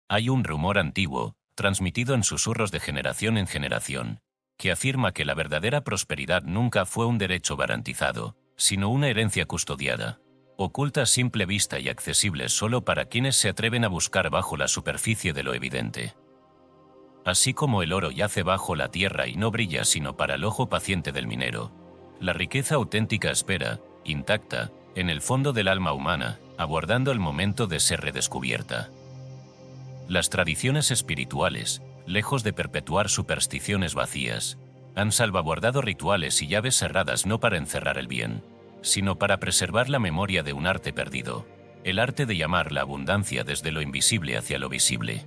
Hay un rumor antiguo, transmitido en susurros de generación en generación, que afirma que la verdadera prosperidad nunca fue un derecho garantizado, sino una herencia custodiada, oculta a simple vista y accesible solo para quienes se atreven a buscar bajo la superficie de lo evidente. Así como el oro yace bajo la tierra y no brilla sino para el ojo paciente del minero, la riqueza auténtica espera, intacta, en el fondo del alma humana, aguardando el momento de ser redescubierta. Las tradiciones espirituales, lejos de perpetuar supersticiones vacías, han salvaguardado rituales y llaves cerradas no para encerrar el bien, sino para preservar la memoria de un arte perdido, el arte de llamar la abundancia desde lo invisible hacia lo visible.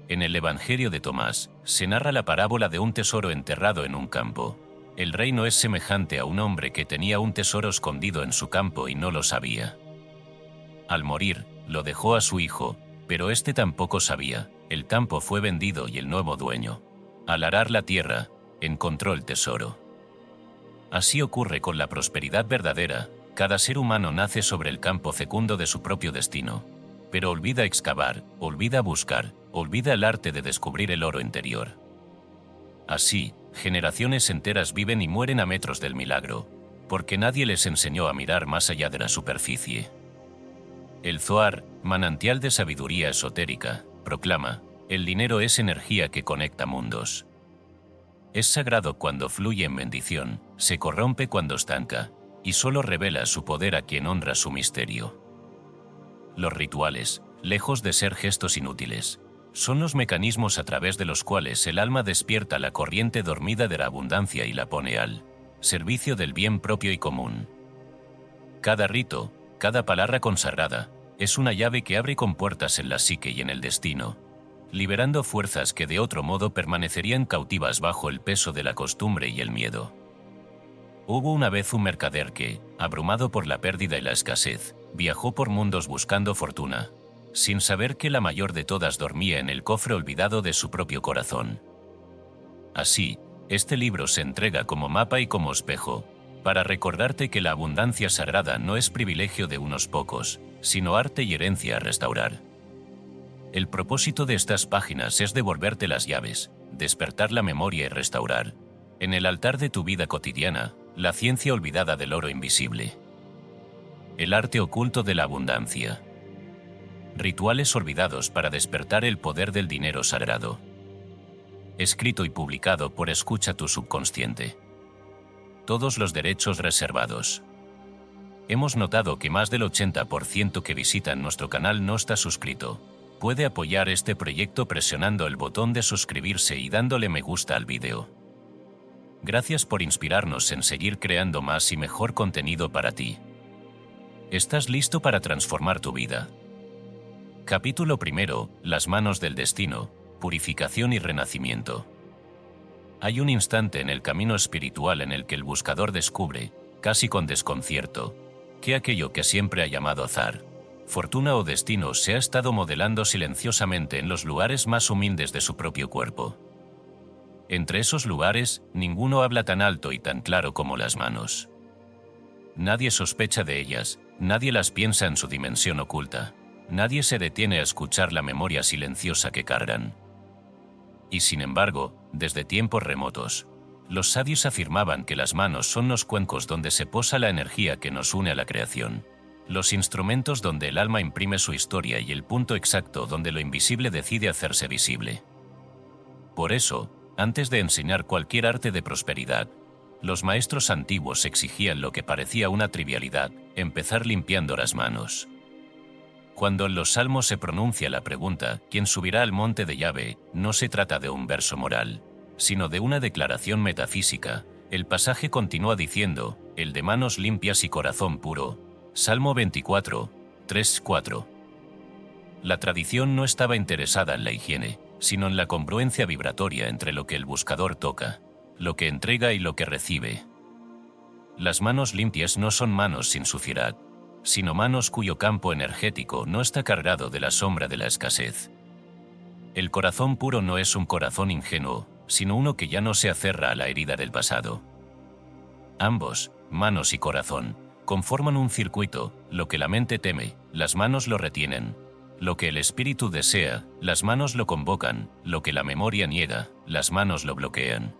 En el Evangelio de Tomás, se narra la parábola de un tesoro enterrado en un campo. El reino es semejante a un hombre que tenía un tesoro escondido en su campo y no lo sabía. Al morir, lo dejó a su hijo, pero éste tampoco sabía. El campo fue vendido y el nuevo dueño, al arar la tierra, encontró el tesoro. Así ocurre con la prosperidad verdadera. Cada ser humano nace sobre el campo fecundo de su propio destino, pero olvida excavar, olvida buscar, olvida el arte de descubrir el oro interior. Así, generaciones enteras viven y mueren a metros del milagro, porque nadie les enseñó a mirar más allá de la superficie. El Zohar, manantial de sabiduría esotérica, proclama: el dinero es energía que conecta mundos. Es sagrado cuando fluye en bendición, se corrompe cuando estanca, y solo revela su poder a quien honra su misterio. Los rituales, lejos de ser gestos inútiles, son los mecanismos a través de los cuales el alma despierta la corriente dormida de la abundancia y la pone al servicio del bien propio y común. Cada rito, cada palabra consagrada, es una llave que abre compuertas en la psique y en el destino, liberando fuerzas que de otro modo permanecerían cautivas bajo el peso de la costumbre y el miedo. Hubo una vez un mercader que, abrumado por la pérdida y la escasez, viajó por mundos buscando fortuna, sin saber que la mayor de todas dormía en el cofre olvidado de su propio corazón. Así, este libro se entrega como mapa y como espejo, para recordarte que la abundancia sagrada no es privilegio de unos pocos, sino arte y herencia a restaurar. El propósito de estas páginas es devolverte las llaves, despertar la memoria y restaurar, en el altar de tu vida cotidiana, la ciencia olvidada del oro invisible. El arte oculto de la abundancia. Rituales olvidados para despertar el poder del dinero sagrado. Escrito y publicado por Escucha tu subconsciente. Todos los derechos reservados. Hemos notado que más del 80% que visitan nuestro canal no está suscrito. Puede apoyar este proyecto presionando el botón de suscribirse y dándole me gusta al vídeo. Gracias por inspirarnos en seguir creando más y mejor contenido para ti. ¿Estás listo para transformar tu vida? Capítulo 1. Las manos del destino, purificación y renacimiento. Hay un instante en el camino espiritual en el que el buscador descubre, casi con desconcierto, que aquello que siempre ha llamado azar, fortuna o destino se ha estado modelando silenciosamente en los lugares más humildes de su propio cuerpo. Entre esos lugares, ninguno habla tan alto y tan claro como las manos. Nadie sospecha de ellas, nadie las piensa en su dimensión oculta, nadie se detiene a escuchar la memoria silenciosa que cargan. Y sin embargo, desde tiempos remotos, los sabios afirmaban que las manos son los cuencos donde se posa la energía que nos une a la creación, los instrumentos donde el alma imprime su historia y el punto exacto donde lo invisible decide hacerse visible. Por eso, antes de enseñar cualquier arte de prosperidad, los maestros antiguos exigían lo que parecía una trivialidad: empezar limpiando las manos. Cuando en los Salmos se pronuncia la pregunta ¿quién subirá al monte de Yahvé?, no se trata de un verso moral, sino de una declaración metafísica. El pasaje continúa diciendo: el de manos limpias y corazón puro. Salmo 24, 3-4. La tradición no estaba interesada en la higiene, sino en la congruencia vibratoria entre lo que el buscador toca, lo que entrega y lo que recibe. Las manos limpias no son manos sin suciedad, sino manos cuyo campo energético no está cargado de la sombra de la escasez. El corazón puro no es un corazón ingenuo, sino uno que ya no se aferra a la herida del pasado. Ambos, manos y corazón, conforman un circuito: lo que la mente teme, las manos lo retienen; Lo que el espíritu desea, las manos lo convocan, lo que la memoria niega, las manos lo bloquean.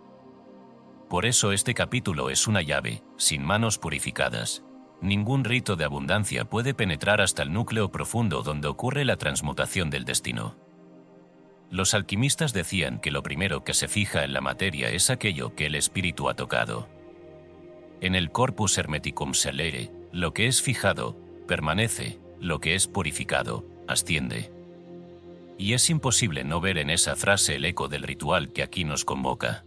Por eso este capítulo es una llave, sin manos purificadas. Ningún rito de abundancia puede penetrar hasta el núcleo profundo donde ocurre la transmutación del destino. Los alquimistas decían que lo primero que se fija en la materia es aquello que el espíritu ha tocado. En el corpus hermeticum celere, lo que es fijado, permanece, lo que es purificado, asciende. Y es imposible no ver en esa frase el eco del ritual que aquí nos convoca.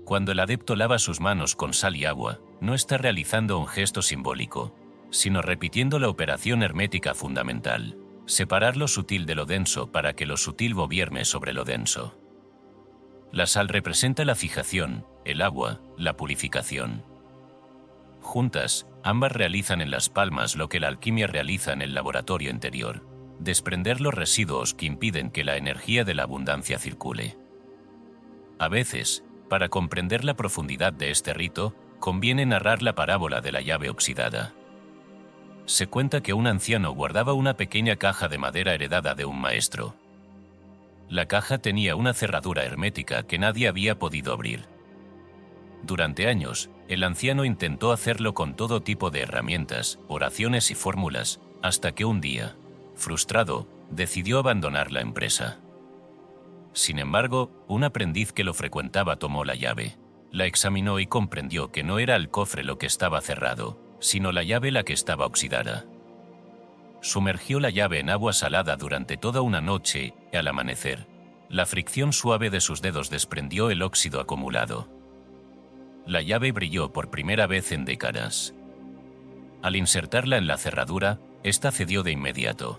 Cuando el adepto lava sus manos con sal y agua, no está realizando un gesto simbólico, sino repitiendo la operación hermética fundamental: separar lo sutil de lo denso para que lo sutil gobierne sobre lo denso. La sal representa la fijación, el agua, la purificación. Juntas, ambas realizan en las palmas lo que la alquimia realiza en el laboratorio interior: desprender los residuos que impiden que la energía de la abundancia circule. A veces, para comprender la profundidad de este rito, conviene narrar la parábola de la llave oxidada. Se cuenta que un anciano guardaba una pequeña caja de madera heredada de un maestro. La caja tenía una cerradura hermética que nadie había podido abrir. Durante años, el anciano intentó hacerlo con todo tipo de herramientas, oraciones y fórmulas, hasta que un día, frustrado, decidió abandonar la empresa. Sin embargo, un aprendiz que lo frecuentaba tomó la llave, la examinó y comprendió que no era el cofre lo que estaba cerrado, sino la llave la que estaba oxidada. Sumergió la llave en agua salada durante toda una noche y, al amanecer, la fricción suave de sus dedos desprendió el óxido acumulado. La llave brilló por primera vez en décadas. Al insertarla en la cerradura, ésta cedió de inmediato.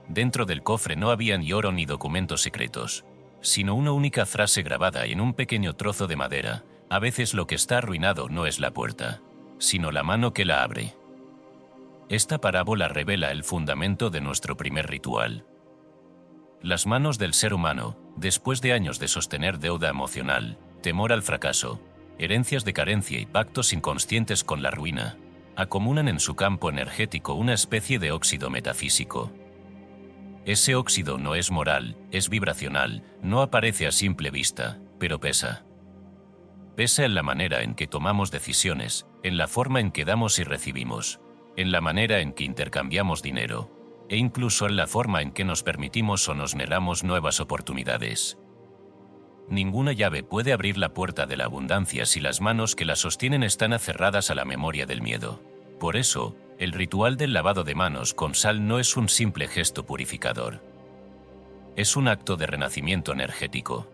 Dentro del cofre no había ni oro ni documentos secretos, sino una única frase grabada en un pequeño trozo de madera: a veces lo que está arruinado no es la puerta, sino la mano que la abre. Esta parábola revela el fundamento de nuestro primer ritual. Las manos del ser humano, después de años de sostener deuda emocional, temor al fracaso, herencias de carencia y pactos inconscientes con la ruina, acumulan en su campo energético una especie de óxido metafísico. Ese óxido no es moral, es vibracional, no aparece a simple vista, pero pesa. Pesa en la manera en que tomamos decisiones, en la forma en que damos y recibimos, en la manera en que intercambiamos dinero, e incluso en la forma en que nos permitimos o nos negamos nuevas oportunidades. Ninguna llave puede abrir la puerta de la abundancia si las manos que la sostienen están aferradas a la memoria del miedo. Por eso, el ritual del lavado de manos con sal no es un simple gesto purificador. Es un acto de renacimiento energético.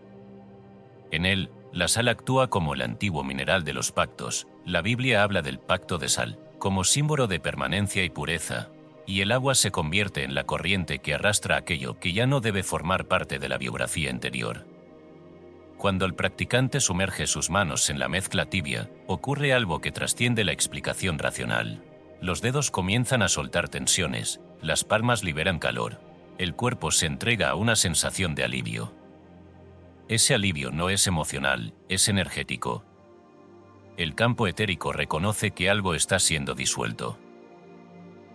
En él, la sal actúa como el antiguo mineral de los pactos. La Biblia habla del pacto de sal, como símbolo de permanencia y pureza, y el agua se convierte en la corriente que arrastra aquello que ya no debe formar parte de la biografía interior. Cuando el practicante sumerge sus manos en la mezcla tibia, ocurre algo que trasciende la explicación racional. Los dedos comienzan a soltar tensiones, las palmas liberan calor, el cuerpo se entrega a una sensación de alivio. Ese alivio no es emocional, es energético. El campo etérico reconoce que algo está siendo disuelto.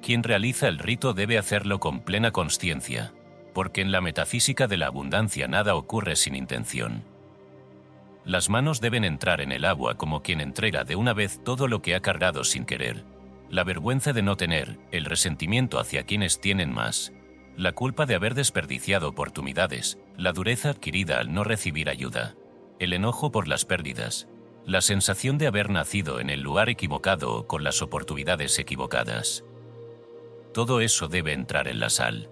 Quien realiza el rito debe hacerlo con plena consciencia, porque en la metafísica de la abundancia nada ocurre sin intención. Las manos deben entrar en el agua como quien entrega de una vez todo lo que ha cargado sin querer: la vergüenza de no tener, el resentimiento hacia quienes tienen más, la culpa de haber desperdiciado oportunidades, la dureza adquirida al no recibir ayuda, el enojo por las pérdidas, la sensación de haber nacido en el lugar equivocado o con las oportunidades equivocadas. Todo eso debe entrar en la sal.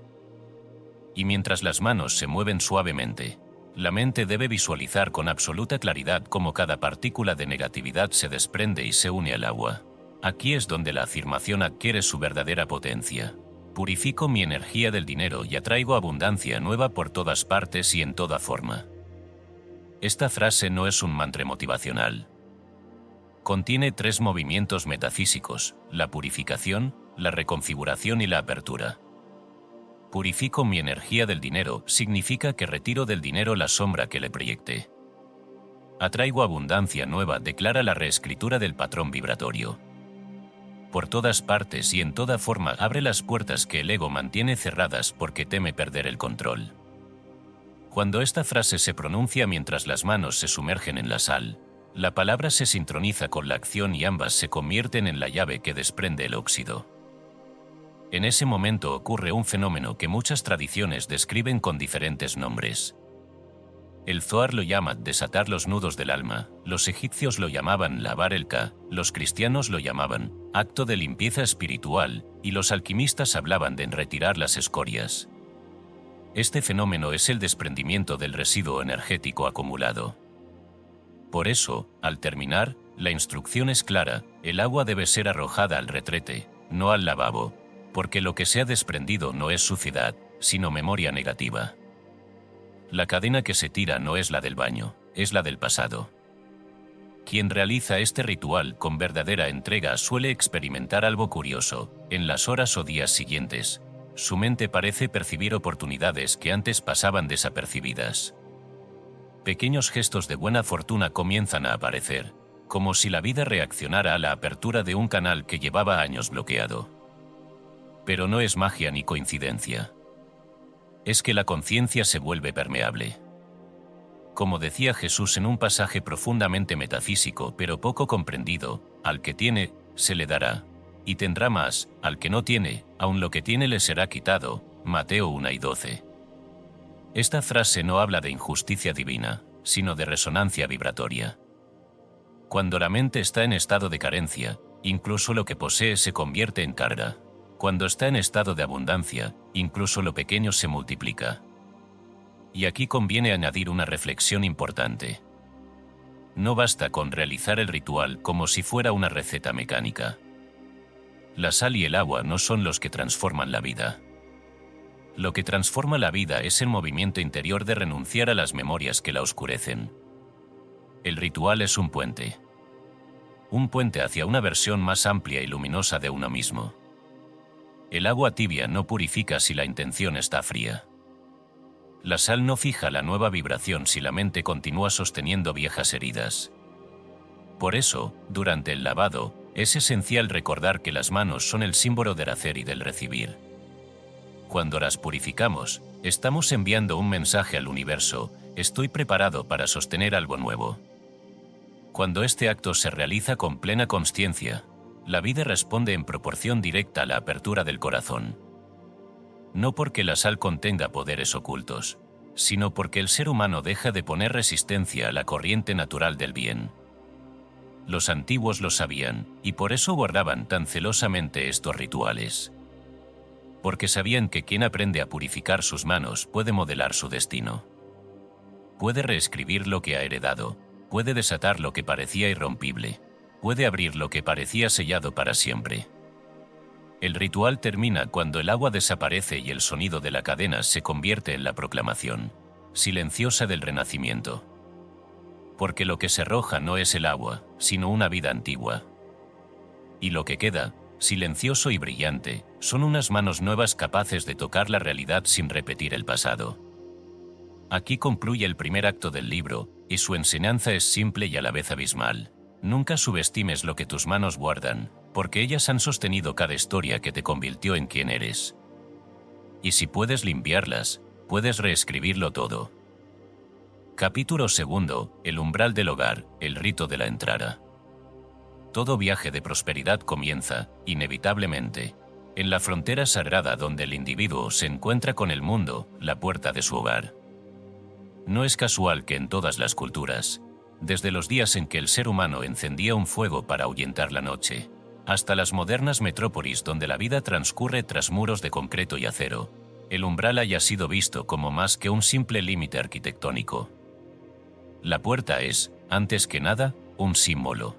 Y mientras las manos se mueven suavemente, la mente debe visualizar con absoluta claridad cómo cada partícula de negatividad se desprende y se une al agua. Aquí es donde la afirmación adquiere su verdadera potencia. Purifico mi energía del dinero y atraigo abundancia nueva por todas partes y en toda forma. Esta frase no es un mantra motivacional. Contiene 3 movimientos metafísicos: la purificación, la reconfiguración y la apertura. Purifico mi energía del dinero significa que retiro del dinero la sombra que le proyecté. Atraigo abundancia nueva declara la reescritura del patrón vibratorio. por todas partes y en toda forma abre las puertas que el ego mantiene cerradas porque teme perder el control. Cuando esta frase se pronuncia mientras las manos se sumergen en la sal, la palabra se sincroniza con la acción y ambas se convierten en la llave que desprende el óxido. En ese momento ocurre un fenómeno que muchas tradiciones describen con diferentes nombres. El Zohar lo llama desatar los nudos del alma, los egipcios lo llamaban lavar el Ka, los cristianos lo llamaban acto de limpieza espiritual y los alquimistas hablaban de retirar las escorias. Este fenómeno es el desprendimiento del residuo energético acumulado. Por eso, al terminar, la instrucción es clara: el agua debe ser arrojada al retrete, no al lavabo, porque lo que se ha desprendido no es suciedad, sino memoria negativa. La cadena que se tira no es la del baño, es la del pasado. Quien realiza este ritual con verdadera entrega suele experimentar algo curioso: en las horas o días siguientes, su mente parece percibir oportunidades que antes pasaban desapercibidas. Pequeños gestos de buena fortuna comienzan a aparecer, como si la vida reaccionara a la apertura de un canal que llevaba años bloqueado. Pero no es magia ni coincidencia. Es que la conciencia se vuelve permeable. Como decía Jesús en un pasaje profundamente metafísico pero poco comprendido, al que tiene, se le dará, y tendrá más; al que no tiene, aun lo que tiene le será quitado. Mateo 1:12. Esta frase no habla de injusticia divina, sino de resonancia vibratoria. Cuando la mente está en estado de carencia, incluso lo que posee se convierte en carga. Cuando está en estado de abundancia, incluso lo pequeño se multiplica. Y aquí conviene añadir una reflexión importante. No basta con realizar el ritual como si fuera una receta mecánica. La sal y el agua no son los que transforman la vida. Lo que transforma la vida es el movimiento interior de renunciar a las memorias que la oscurecen. El ritual es un puente. Un puente hacia una versión más amplia y luminosa de uno mismo. El agua tibia no purifica si la intención está fría. La sal no fija la nueva vibración si la mente continúa sosteniendo viejas heridas. Por eso, durante el lavado, es esencial recordar que las manos son el símbolo del hacer y del recibir. Cuando las purificamos, estamos enviando un mensaje al universo: estoy preparado para sostener algo nuevo. Cuando este acto se realiza con plena consciencia, la vida responde en proporción directa a la apertura del corazón. No porque la sal contenga poderes ocultos, sino porque el ser humano deja de poner resistencia a la corriente natural del bien. Los antiguos lo sabían, y por eso guardaban tan celosamente estos rituales. Porque sabían que quien aprende a purificar sus manos puede modelar su destino. Puede reescribir lo que ha heredado, puede desatar lo que parecía irrompible, puede abrir lo que parecía sellado para siempre. El ritual termina cuando el agua desaparece y el sonido de la cadena se convierte en la proclamación silenciosa del renacimiento. Porque lo que se arroja no es el agua, sino una vida antigua. Y lo que queda, silencioso y brillante, son unas manos nuevas capaces de tocar la realidad sin repetir el pasado. Aquí concluye el primer acto del libro, y su enseñanza es simple y a la vez abismal. Nunca subestimes lo que tus manos guardan, porque ellas han sostenido cada historia que te convirtió en quien eres. Y si puedes limpiarlas, puedes reescribirlo todo. Capítulo 2. El umbral del hogar, el rito de la entrada. Todo viaje de prosperidad comienza, inevitablemente, en la frontera sagrada donde el individuo se encuentra con el mundo, la puerta de su hogar. No es casual que en todas las culturas, desde los días en que el ser humano encendía un fuego para ahuyentar la noche, hasta las modernas metrópolis donde la vida transcurre tras muros de concreto y acero, el umbral haya sido visto como más que un simple límite arquitectónico. La puerta es, antes que nada, un símbolo.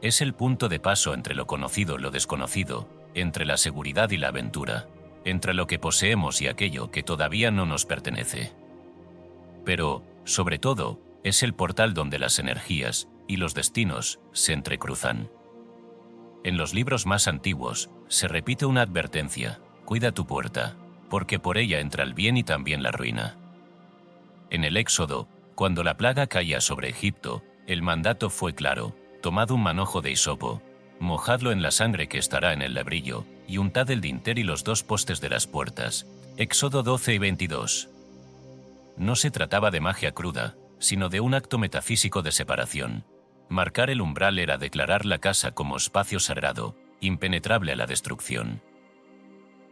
Es el punto de paso entre lo conocido y lo desconocido, entre la seguridad y la aventura, entre lo que poseemos y aquello que todavía no nos pertenece. Pero, sobre todo, es el portal donde las energías y los destinos se entrecruzan. En los libros más antiguos, se repite una advertencia: cuida tu puerta, porque por ella entra el bien y también la ruina. En el Éxodo, cuando la plaga caía sobre Egipto, el mandato fue claro: tomad un manojo de hisopo, Mojadlo en la sangre que estará en el lebrillo, y untad el dintel y los 2 postes de las puertas. Éxodo 12 y 22. No se trataba de magia cruda, sino de un acto metafísico de separación. Marcar el umbral era declarar la casa como espacio sagrado, impenetrable a la destrucción.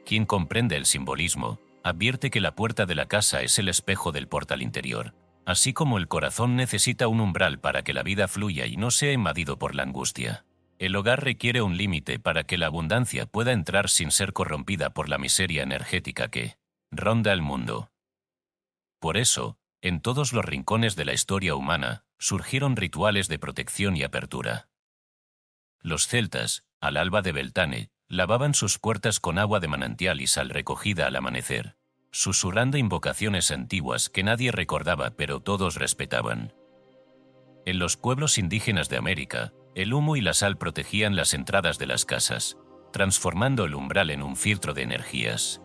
Quien comprende el simbolismo, advierte que la puerta de la casa es el espejo del portal interior, así como el corazón necesita un umbral para que la vida fluya y no sea invadido por la angustia. El hogar requiere un límite para que la abundancia pueda entrar sin ser corrompida por la miseria energética que ronda el mundo. Por eso, en todos los rincones de la historia humana, surgieron rituales de protección y apertura. Los celtas, al alba de Beltane, lavaban sus puertas con agua de manantial y sal recogida al amanecer, susurrando invocaciones antiguas que nadie recordaba pero todos respetaban. En los pueblos indígenas de América, el humo y la sal protegían las entradas de las casas, transformando el umbral en un filtro de energías.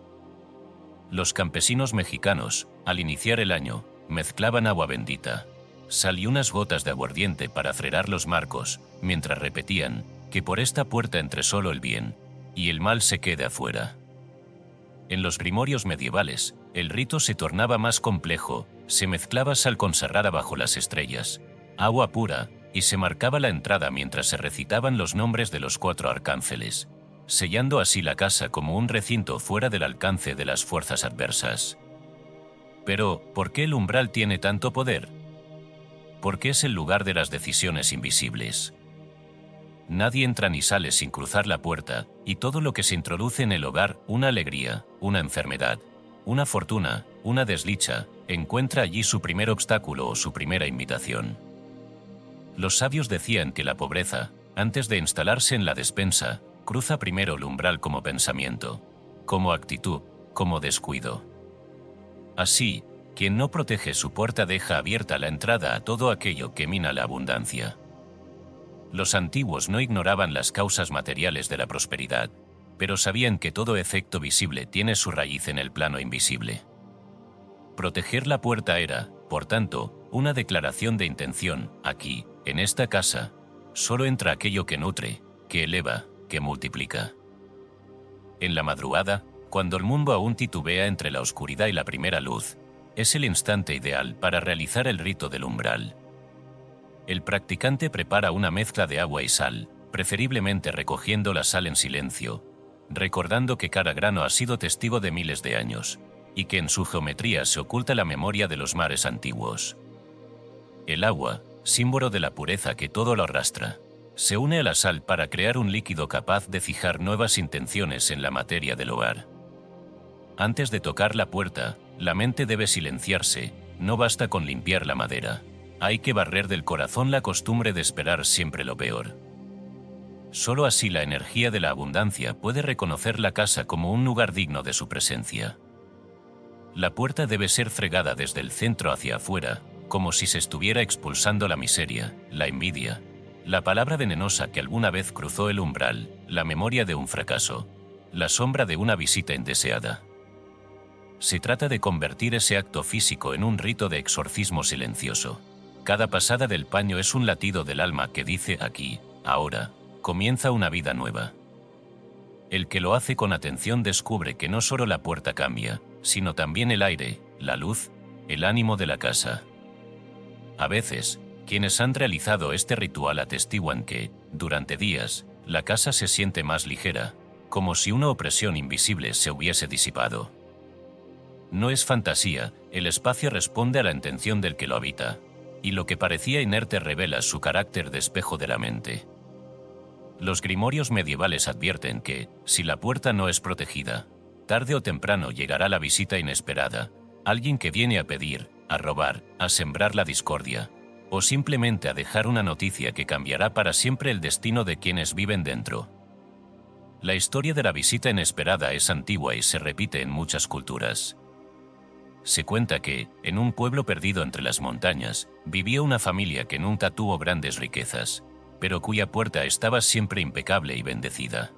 Los campesinos mexicanos, al iniciar el año, mezclaban agua bendita, sal y unas gotas de aguardiente para frenar los marcos, mientras repetían que por esta puerta entre solo el bien, y el mal se quede afuera. En los grimorios medievales, el rito se tornaba más complejo, se mezclaba sal consagrada bajo las estrellas, agua pura, y se marcaba la entrada mientras se recitaban los nombres de los 4 arcángeles, sellando así la casa como un recinto fuera del alcance de las fuerzas adversas. Pero, ¿por qué el umbral tiene tanto poder? Porque es el lugar de las decisiones invisibles. Nadie entra ni sale sin cruzar la puerta, y todo lo que se introduce en el hogar, una alegría, una enfermedad, una fortuna, una desdicha, encuentra allí su primer obstáculo o su primera invitación. Los sabios decían que la pobreza, antes de instalarse en la despensa, cruza primero el umbral como pensamiento, como actitud, como descuido. Así, quien no protege su puerta deja abierta la entrada a todo aquello que mina la abundancia. Los antiguos no ignoraban las causas materiales de la prosperidad, pero sabían que todo efecto visible tiene su raíz en el plano invisible. Proteger la puerta era, por tanto, una declaración de intención. Aquí, en esta casa, solo entra aquello que nutre, que eleva, que multiplica. En la madrugada, cuando el mundo aún titubea entre la oscuridad y la primera luz, es el instante ideal para realizar el rito del umbral. El practicante prepara una mezcla de agua y sal, preferiblemente recogiendo la sal en silencio, recordando que cada grano ha sido testigo de miles de años, y que en su geometría se oculta la memoria de los mares antiguos. El agua, símbolo de la pureza que todo lo arrastra, se une a la sal para crear un líquido capaz de fijar nuevas intenciones en la materia del hogar. Antes de tocar la puerta, la mente debe silenciarse, no basta con limpiar la madera. Hay que barrer del corazón la costumbre de esperar siempre lo peor. Solo así la energía de la abundancia puede reconocer la casa como un lugar digno de su presencia. La puerta debe ser fregada desde el centro hacia afuera, como si se estuviera expulsando la miseria, la envidia, la palabra venenosa que alguna vez cruzó el umbral, la memoria de un fracaso, la sombra de una visita indeseada. Se trata de convertir ese acto físico en un rito de exorcismo silencioso. Cada pasada del paño es un latido del alma que dice aquí, ahora, comienza una vida nueva. El que lo hace con atención descubre que no solo la puerta cambia, sino también el aire, la luz, el ánimo de la casa. A veces, quienes han realizado este ritual atestiguan que, durante días, la casa se siente más ligera, como si una opresión invisible se hubiese disipado. No es fantasía, el espacio responde a la intención del que lo habita, y lo que parecía inerte revela su carácter de espejo de la mente. Los grimorios medievales advierten que, si la puerta no es protegida, tarde o temprano llegará la visita inesperada, alguien que viene a pedir, a robar, a sembrar la discordia, o simplemente a dejar una noticia que cambiará para siempre el destino de quienes viven dentro. La historia de la visita inesperada es antigua y se repite en muchas culturas. Se cuenta que, en un pueblo perdido entre las montañas, vivía una familia que nunca tuvo grandes riquezas, pero cuya puerta estaba siempre impecable y bendecida.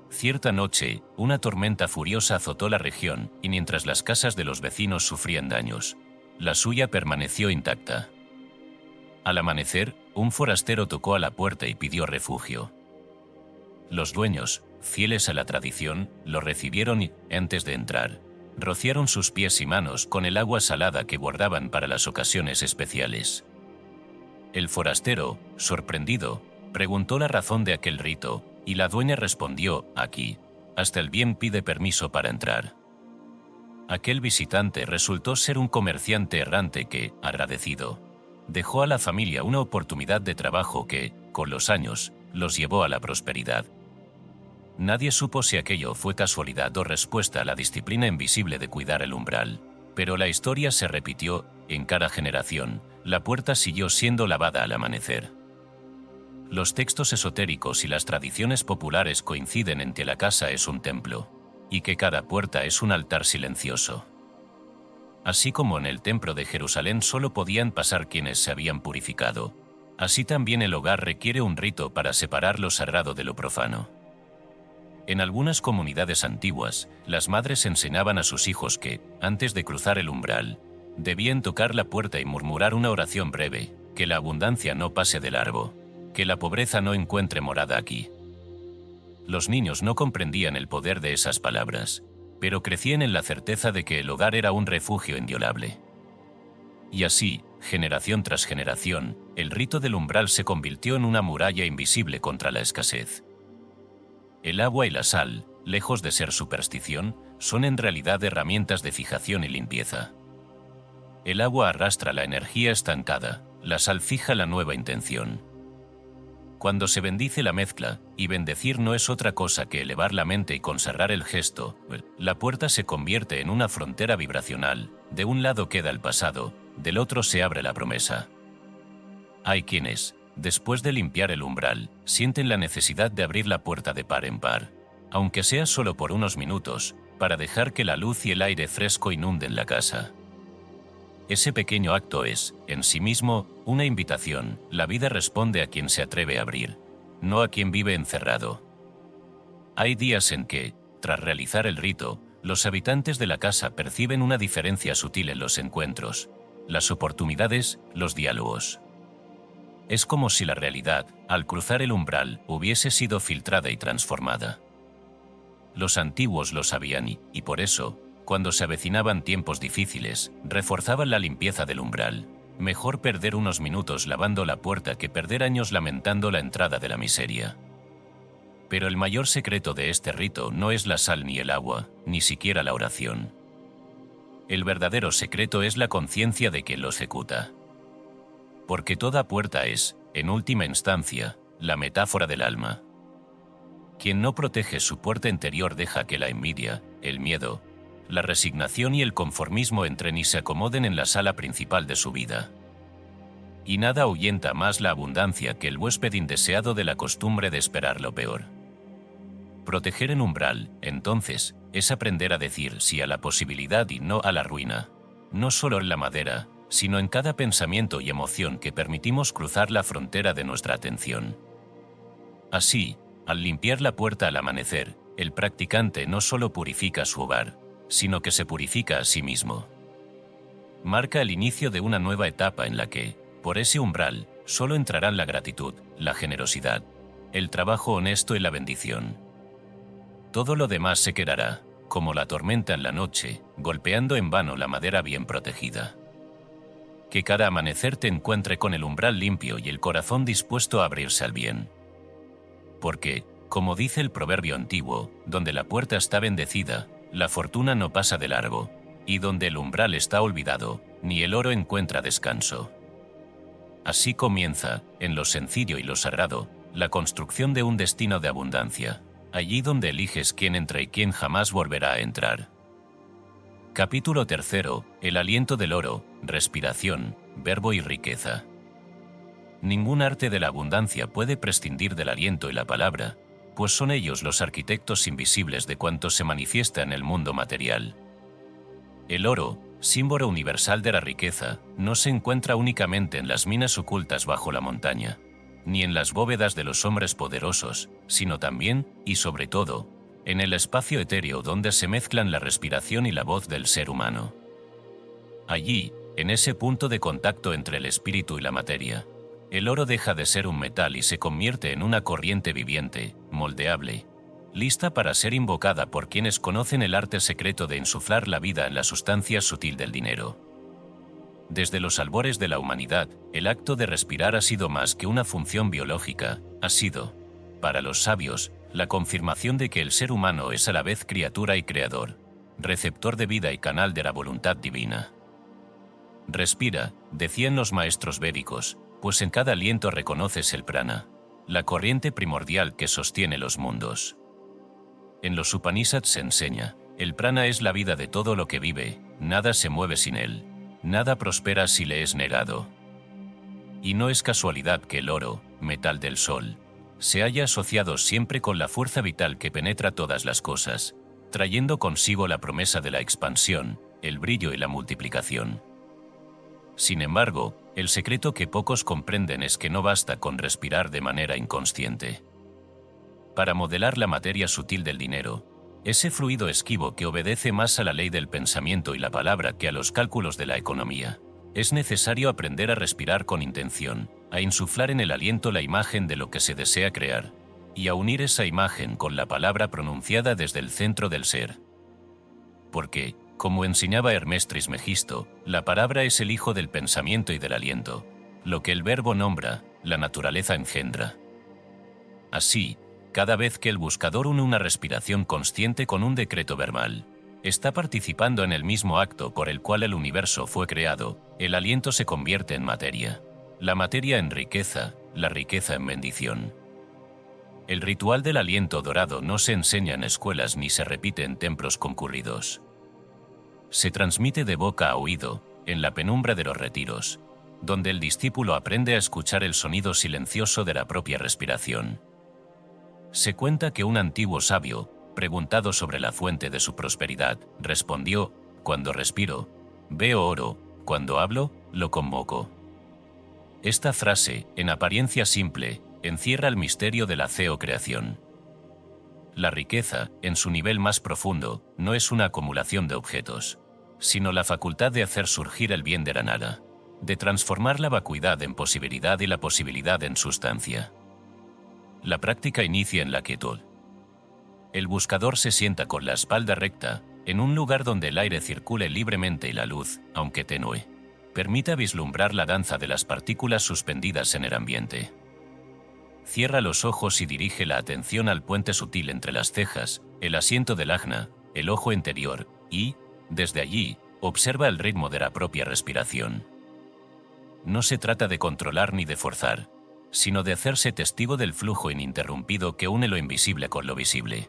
Cierta noche, una tormenta furiosa azotó la región y mientras las casas de los vecinos sufrían daños, la suya permaneció intacta. Al amanecer, un forastero tocó a la puerta y pidió refugio. Los dueños, fieles a la tradición, lo recibieron y, antes de entrar, rociaron sus pies y manos con el agua salada que guardaban para las ocasiones especiales. El forastero, sorprendido, preguntó la razón de aquel rito, y la dueña respondió: aquí, hasta el bien pide permiso para entrar. Aquel visitante resultó ser un comerciante errante que, agradecido, dejó a la familia una oportunidad de trabajo que, con los años, los llevó a la prosperidad. Nadie supo si aquello fue casualidad o respuesta a la disciplina invisible de cuidar el umbral, pero la historia se repitió, en cada generación, la puerta siguió siendo lavada al amanecer. Los textos esotéricos y las tradiciones populares coinciden en que la casa es un templo, y que cada puerta es un altar silencioso. Así como en el templo de Jerusalén solo podían pasar quienes se habían purificado, así también el hogar requiere un rito para separar lo sagrado de lo profano. En algunas comunidades antiguas, las madres enseñaban a sus hijos que, antes de cruzar el umbral, debían tocar la puerta y murmurar una oración breve: que la abundancia no pase de largo, que la pobreza no encuentre morada aquí. Los niños no comprendían el poder de esas palabras, pero crecían en la certeza de que el hogar era un refugio inviolable. Y así, generación tras generación, el rito del umbral se convirtió en una muralla invisible contra la escasez. El agua y la sal, lejos de ser superstición, son en realidad herramientas de fijación y limpieza. El agua arrastra la energía estancada, la sal fija la nueva intención. Cuando se bendice la mezcla, y bendecir no es otra cosa que elevar la mente y consagrar el gesto, la puerta se convierte en una frontera vibracional: de un lado queda el pasado, del otro se abre la promesa. Hay quienes, después de limpiar el umbral, sienten la necesidad de abrir la puerta de par en par, aunque sea solo por unos minutos, para dejar que la luz y el aire fresco inunden la casa. Ese pequeño acto es, en sí mismo, una invitación. La vida responde a quien se atreve a abrir, no a quien vive encerrado. Hay días en que, tras realizar el rito, los habitantes de la casa perciben una diferencia sutil en los encuentros, las oportunidades, los diálogos. Es como si la realidad, al cruzar el umbral, hubiese sido filtrada y transformada. Los antiguos lo sabían y por eso, cuando se avecinaban tiempos difíciles, reforzaban la limpieza del umbral. Mejor perder unos minutos lavando la puerta que perder años lamentando la entrada de la miseria. Pero el mayor secreto de este rito no es la sal ni el agua, ni siquiera la oración. El verdadero secreto es la conciencia de quien lo ejecuta. Porque toda puerta es, en última instancia, la metáfora del alma. Quien no protege su puerta interior deja que la envidia, el miedo, la resignación y el conformismo entren y se acomoden en la sala principal de su vida. Y nada ahuyenta más la abundancia que el huésped indeseado de la costumbre de esperar lo peor. Proteger en umbral, entonces, es aprender a decir sí a la posibilidad y no a la ruina, no solo en la madera, sino en cada pensamiento y emoción que permitimos cruzar la frontera de nuestra atención. Así, al limpiar la puerta al amanecer, el practicante no solo purifica su hogar, sino que se purifica a sí mismo. Marca el inicio de una nueva etapa en la que, por ese umbral, solo entrarán la gratitud, la generosidad, el trabajo honesto y la bendición. Todo lo demás se quedará, como la tormenta en la noche, golpeando en vano la madera bien protegida. Que cada amanecer te encuentre con el umbral limpio y el corazón dispuesto a abrirse al bien. Porque, como dice el proverbio antiguo, donde la puerta está bendecida, la fortuna no pasa de largo, y donde el umbral está olvidado, ni el oro encuentra descanso. Así comienza, en lo sencillo y lo sagrado, la construcción de un destino de abundancia, allí donde eliges quién entra y quién jamás volverá a entrar. Capítulo 3. El aliento del oro, respiración, verbo y riqueza. Ningún arte de la abundancia puede prescindir del aliento y la palabra, pues son ellos los arquitectos invisibles de cuanto se manifiesta en el mundo material. El oro, símbolo universal de la riqueza, no se encuentra únicamente en las minas ocultas bajo la montaña, ni en las bóvedas de los hombres poderosos, sino también, y sobre todo, en el espacio etéreo donde se mezclan la respiración y la voz del ser humano. Allí, en ese punto de contacto entre el espíritu y la materia, el oro deja de ser un metal y se convierte en una corriente viviente, moldeable, lista para ser invocada por quienes conocen el arte secreto de insuflar la vida en la sustancia sutil del dinero. Desde los albores de la humanidad, el acto de respirar ha sido más que una función biológica, ha sido, para los sabios, la confirmación de que el ser humano es a la vez criatura y creador, receptor de vida y canal de la voluntad divina. Respira, decían los maestros védicos, pues en cada aliento reconoces el prana, la corriente primordial que sostiene los mundos. En los Upanishads se enseña, el prana es la vida de todo lo que vive, nada se mueve sin él, nada prospera si le es negado. Y no es casualidad que el oro, metal del sol, se haya asociado siempre con la fuerza vital que penetra todas las cosas, trayendo consigo la promesa de la expansión, el brillo y la multiplicación. Sin embargo, el secreto que pocos comprenden es que no basta con respirar de manera inconsciente. Para modelar la materia sutil del dinero, ese fluido esquivo que obedece más a la ley del pensamiento y la palabra que a los cálculos de la economía, es necesario aprender a respirar con intención, a insuflar en el aliento la imagen de lo que se desea crear, y a unir esa imagen con la palabra pronunciada desde el centro del ser. Porque, como enseñaba Hermes Trismegisto, la palabra es el hijo del pensamiento y del aliento. Lo que el verbo nombra, la naturaleza engendra. Así, cada vez que el buscador une una respiración consciente con un decreto verbal, está participando en el mismo acto por el cual el universo fue creado, el aliento se convierte en materia, la materia en riqueza, la riqueza en bendición. El ritual del aliento dorado no se enseña en escuelas ni se repite en templos concurridos. Se transmite de boca a oído, en la penumbra de los retiros, donde el discípulo aprende a escuchar el sonido silencioso de la propia respiración. Se cuenta que un antiguo sabio, preguntado sobre la fuente de su prosperidad, respondió: cuando respiro, veo oro, cuando hablo, lo convoco. Esta frase, en apariencia simple, encierra el misterio de la creación. La riqueza, en su nivel más profundo, no es una acumulación de objetos, sino la facultad de hacer surgir el bien de la nada, de transformar la vacuidad en posibilidad y la posibilidad en sustancia. La práctica inicia en la quietud. El buscador se sienta con la espalda recta, en un lugar donde el aire circule libremente y la luz, aunque tenue, permita vislumbrar la danza de las partículas suspendidas en el ambiente. Cierra los ojos y dirige la atención al puente sutil entre las cejas, el asiento del ajna, el ojo interior, y, desde allí, observa el ritmo de la propia respiración. No se trata de controlar ni de forzar, sino de hacerse testigo del flujo ininterrumpido que une lo invisible con lo visible.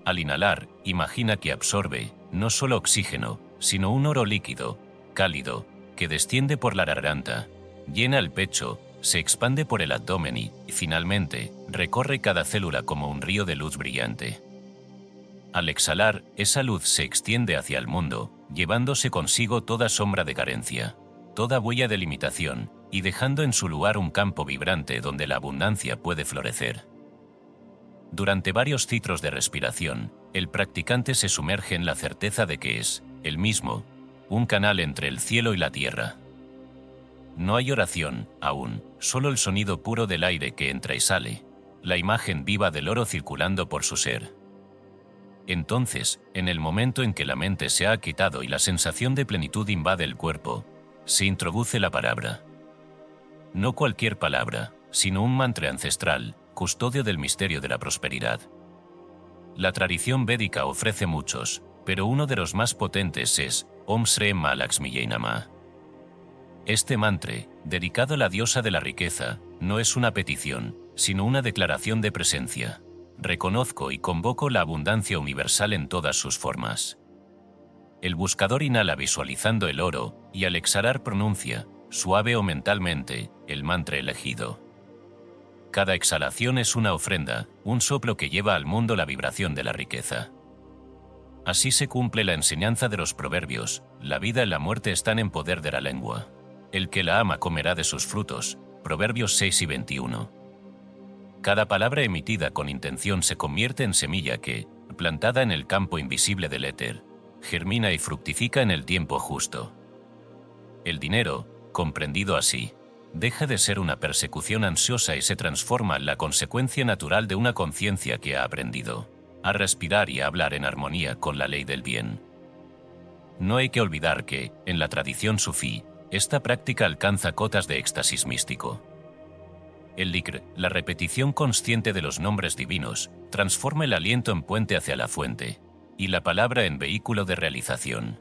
Al inhalar, imagina que absorbe, no solo oxígeno, sino un oro líquido, cálido, que desciende por la garganta, llena el pecho, se expande por el abdomen y, finalmente, recorre cada célula como un río de luz brillante. Al exhalar, esa luz se extiende hacia el mundo, llevándose consigo toda sombra de carencia, toda huella de limitación, y dejando en su lugar un campo vibrante donde la abundancia puede florecer. Durante varios ciclos de respiración, el practicante se sumerge en la certeza de que es, él mismo, un canal entre el cielo y la tierra. No hay oración, aún, solo el sonido puro del aire que entra y sale, la imagen viva del oro circulando por su ser. Entonces, en el momento en que la mente se ha quitado y la sensación de plenitud invade el cuerpo, se introduce la palabra. No cualquier palabra, sino un mantra ancestral, custodio del misterio de la prosperidad. La tradición védica ofrece muchos, pero uno de los más potentes es Om Shri Mahalakshmiye Namah. Este mantra, dedicado a la diosa de la riqueza, no es una petición, sino una declaración de presencia. Reconozco y convoco la abundancia universal en todas sus formas. El buscador inhala visualizando el oro y al exhalar pronuncia, suave o mentalmente, el mantra elegido. Cada exhalación es una ofrenda, un soplo que lleva al mundo la vibración de la riqueza. Así se cumple la enseñanza de los proverbios: la vida y la muerte están en poder de la lengua. El que la ama comerá de sus frutos. Proverbios 6 y 21. Cada palabra emitida con intención se convierte en semilla que, plantada en el campo invisible del éter, germina y fructifica en el tiempo justo. El dinero, comprendido así, deja de ser una persecución ansiosa y se transforma en la consecuencia natural de una conciencia que ha aprendido a respirar y a hablar en armonía con la ley del bien. No hay que olvidar que, en la tradición sufí, esta práctica alcanza cotas de éxtasis místico. El dhikr, la repetición consciente de los nombres divinos, transforma el aliento en puente hacia la fuente, y la palabra en vehículo de realización.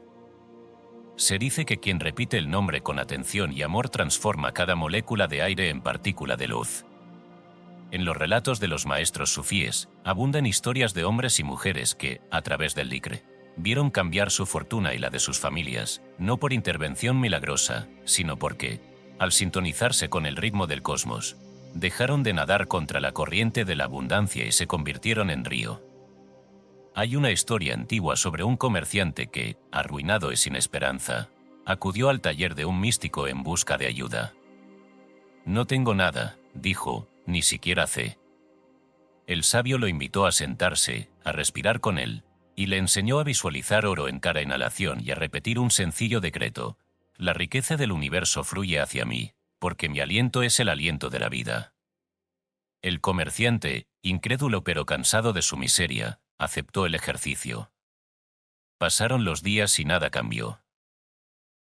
Se dice que quien repite el nombre con atención y amor transforma cada molécula de aire en partícula de luz. En los relatos de los maestros sufíes, abundan historias de hombres y mujeres que, a través del dhikr, vieron cambiar su fortuna y la de sus familias, no por intervención milagrosa, sino porque, al sintonizarse con el ritmo del cosmos, dejaron de nadar contra la corriente de la abundancia y se convirtieron en río. Hay una historia antigua sobre un comerciante que, arruinado y sin esperanza, acudió al taller de un místico en busca de ayuda. «No tengo nada», dijo, «ni siquiera fe». El sabio lo invitó a sentarse, a respirar con él, y le enseñó a visualizar oro en cada inhalación y a repetir un sencillo decreto: «La riqueza del universo fluye hacia mí, porque mi aliento es el aliento de la vida». El comerciante, incrédulo pero cansado de su miseria, aceptó el ejercicio. Pasaron los días y nada cambió.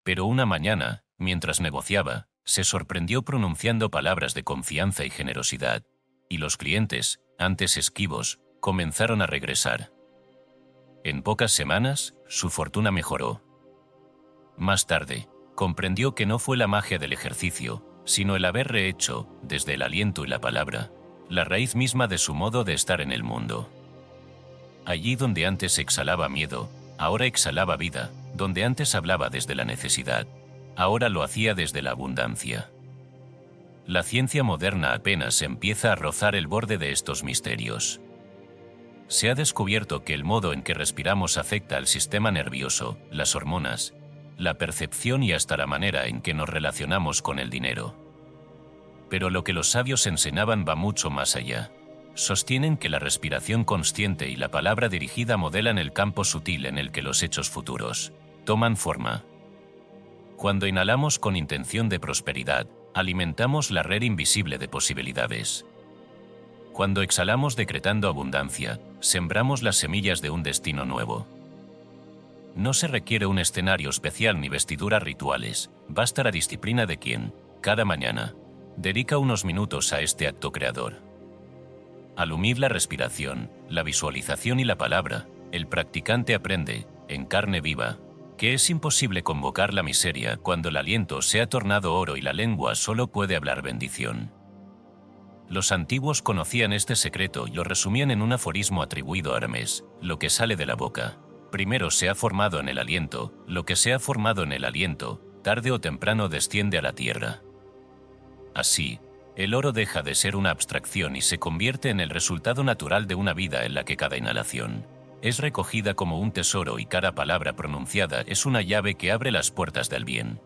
Pero una mañana, mientras negociaba, se sorprendió pronunciando palabras de confianza y generosidad, y los clientes, antes esquivos, comenzaron a regresar. En pocas semanas, su fortuna mejoró. Más tarde, comprendió que no fue la magia del ejercicio, sino el haber rehecho, desde el aliento y la palabra, la raíz misma de su modo de estar en el mundo. Allí donde antes exhalaba miedo, ahora exhalaba vida, donde antes hablaba desde la necesidad, ahora lo hacía desde la abundancia. La ciencia moderna apenas empieza a rozar el borde de estos misterios. Se ha descubierto que el modo en que respiramos afecta al sistema nervioso, las hormonas, la percepción y hasta la manera en que nos relacionamos con el dinero. Pero lo que los sabios enseñaban va mucho más allá. Sostienen que la respiración consciente y la palabra dirigida modelan el campo sutil en el que los hechos futuros toman forma. Cuando inhalamos con intención de prosperidad, alimentamos la red invisible de posibilidades. Cuando exhalamos decretando abundancia, sembramos las semillas de un destino nuevo. No se requiere un escenario especial ni vestiduras rituales, basta la disciplina de quien, cada mañana, dedica unos minutos a este acto creador. Al unir la respiración, la visualización y la palabra, el practicante aprende, en carne viva, que es imposible convocar la miseria cuando el aliento se ha tornado oro y la lengua solo puede hablar bendición. Los antiguos conocían este secreto y lo resumían en un aforismo atribuido a Hermes: lo que sale de la boca, primero se ha formado en el aliento, lo que se ha formado en el aliento, tarde o temprano desciende a la tierra. Así, el oro deja de ser una abstracción y se convierte en el resultado natural de una vida en la que cada inhalación es recogida como un tesoro y cada palabra pronunciada es una llave que abre las puertas del bien.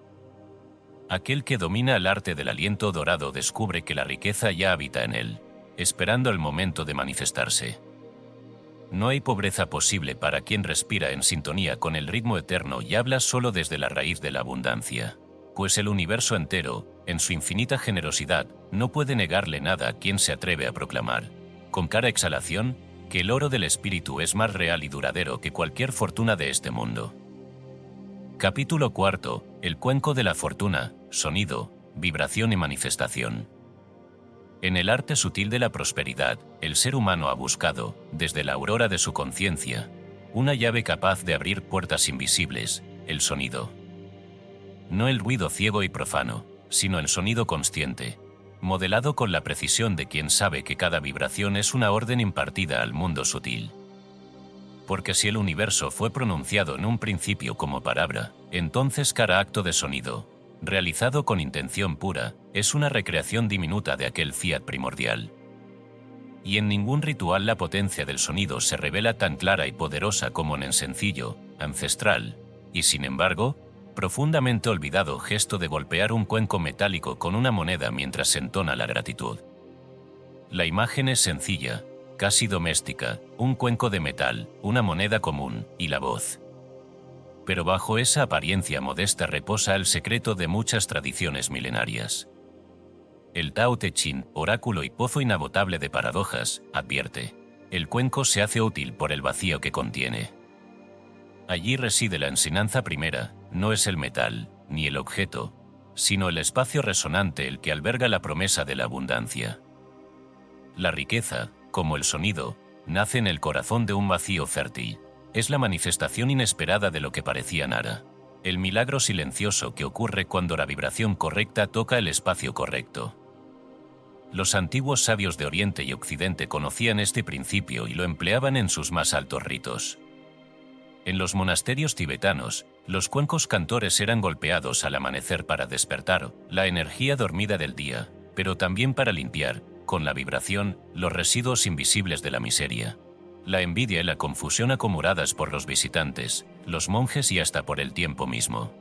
Aquel que domina el arte del aliento dorado descubre que la riqueza ya habita en él, esperando el momento de manifestarse. No hay pobreza posible para quien respira en sintonía con el ritmo eterno y habla solo desde la raíz de la abundancia, pues el universo entero, en su infinita generosidad, no puede negarle nada a quien se atreve a proclamar, con cada exhalación, que el oro del espíritu es más real y duradero que cualquier fortuna de este mundo. Capítulo 4. El cuenco de la fortuna, sonido, vibración y manifestación. En el arte sutil de la prosperidad, el ser humano ha buscado, desde la aurora de su conciencia, una llave capaz de abrir puertas invisibles: el sonido. No el ruido ciego y profano, sino el sonido consciente, modelado con la precisión de quien sabe que cada vibración es una orden impartida al mundo sutil. Porque si el universo fue pronunciado en un principio como palabra, entonces cada acto de sonido, realizado con intención pura, es una recreación diminuta de aquel fiat primordial. Y en ningún ritual la potencia del sonido se revela tan clara y poderosa como en el sencillo, ancestral, y sin embargo, profundamente olvidado gesto de golpear un cuenco metálico con una moneda mientras se entona la gratitud. La imagen es sencilla, casi doméstica: un cuenco de metal, una moneda común y la voz. Pero bajo esa apariencia modesta reposa el secreto de muchas tradiciones milenarias. El Tao Te Ching, oráculo y pozo inagotable de paradojas, advierte: el cuenco se hace útil por el vacío que contiene. Allí reside la enseñanza primera, no es el metal, ni el objeto, sino el espacio resonante el que alberga la promesa de la abundancia. La riqueza, como el sonido, nace en el corazón de un vacío fértil. Es la manifestación inesperada de lo que parecía nada. El milagro silencioso que ocurre cuando la vibración correcta toca el espacio correcto. Los antiguos sabios de Oriente y Occidente conocían este principio y lo empleaban en sus más altos ritos. En los monasterios tibetanos, los cuencos cantores eran golpeados al amanecer para despertar la energía dormida del día, pero también para limpiar, con la vibración, los residuos invisibles de la miseria. La envidia y la confusión acumuladas por los visitantes, los monjes y hasta por el tiempo mismo.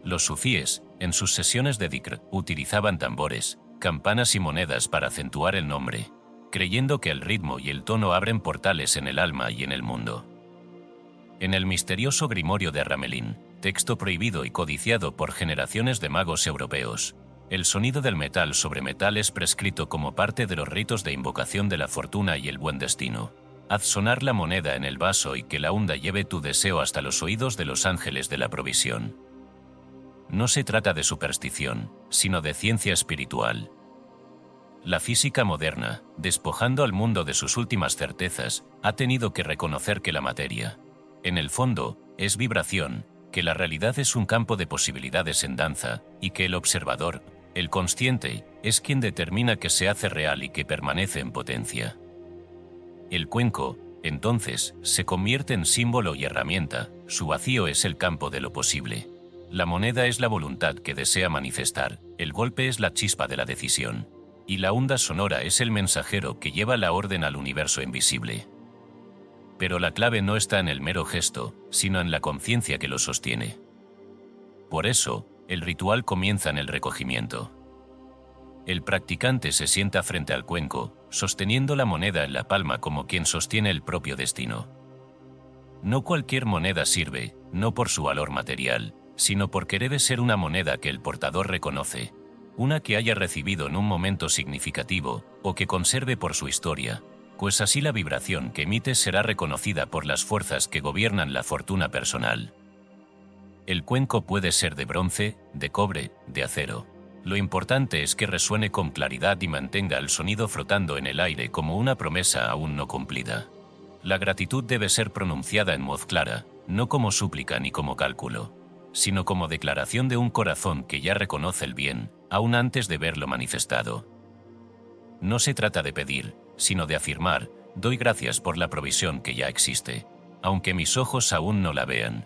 Los sufíes, en sus sesiones de dhikr, utilizaban tambores, campanas y monedas para acentuar el nombre, creyendo que el ritmo y el tono abren portales en el alma y en el mundo. En el misterioso Grimorio de Ramelín, texto prohibido y codiciado por generaciones de magos europeos, el sonido del metal sobre metal es prescrito como parte de los ritos de invocación de la fortuna y el buen destino. Haz sonar la moneda en el vaso y que la onda lleve tu deseo hasta los oídos de los ángeles de la provisión. No se trata de superstición, sino de ciencia espiritual. La física moderna, despojando al mundo de sus últimas certezas, ha tenido que reconocer que la materia, en el fondo, es vibración, que la realidad es un campo de posibilidades en danza, y que el observador, el consciente, es quien determina que se hace real y que permanece en potencia. El cuenco, entonces, se convierte en símbolo y herramienta, su vacío es el campo de lo posible. La moneda es la voluntad que desea manifestar, el golpe es la chispa de la decisión, y la onda sonora es el mensajero que lleva la orden al universo invisible. Pero la clave no está en el mero gesto, sino en la conciencia que lo sostiene. Por eso, el ritual comienza en el recogimiento. El practicante se sienta frente al cuenco, sosteniendo la moneda en la palma como quien sostiene el propio destino. No cualquier moneda sirve, no por su valor material, sino porque debe ser una moneda que el portador reconoce, una que haya recibido en un momento significativo, o que conserve por su historia, pues así la vibración que emite será reconocida por las fuerzas que gobiernan la fortuna personal. El cuenco puede ser de bronce, de cobre, de acero. Lo importante es que resuene con claridad y mantenga el sonido flotando en el aire como una promesa aún no cumplida. La gratitud debe ser pronunciada en voz clara, no como súplica ni como cálculo, sino como declaración de un corazón que ya reconoce el bien, aún antes de verlo manifestado. No se trata de pedir, sino de afirmar: doy gracias por la provisión que ya existe, aunque mis ojos aún no la vean.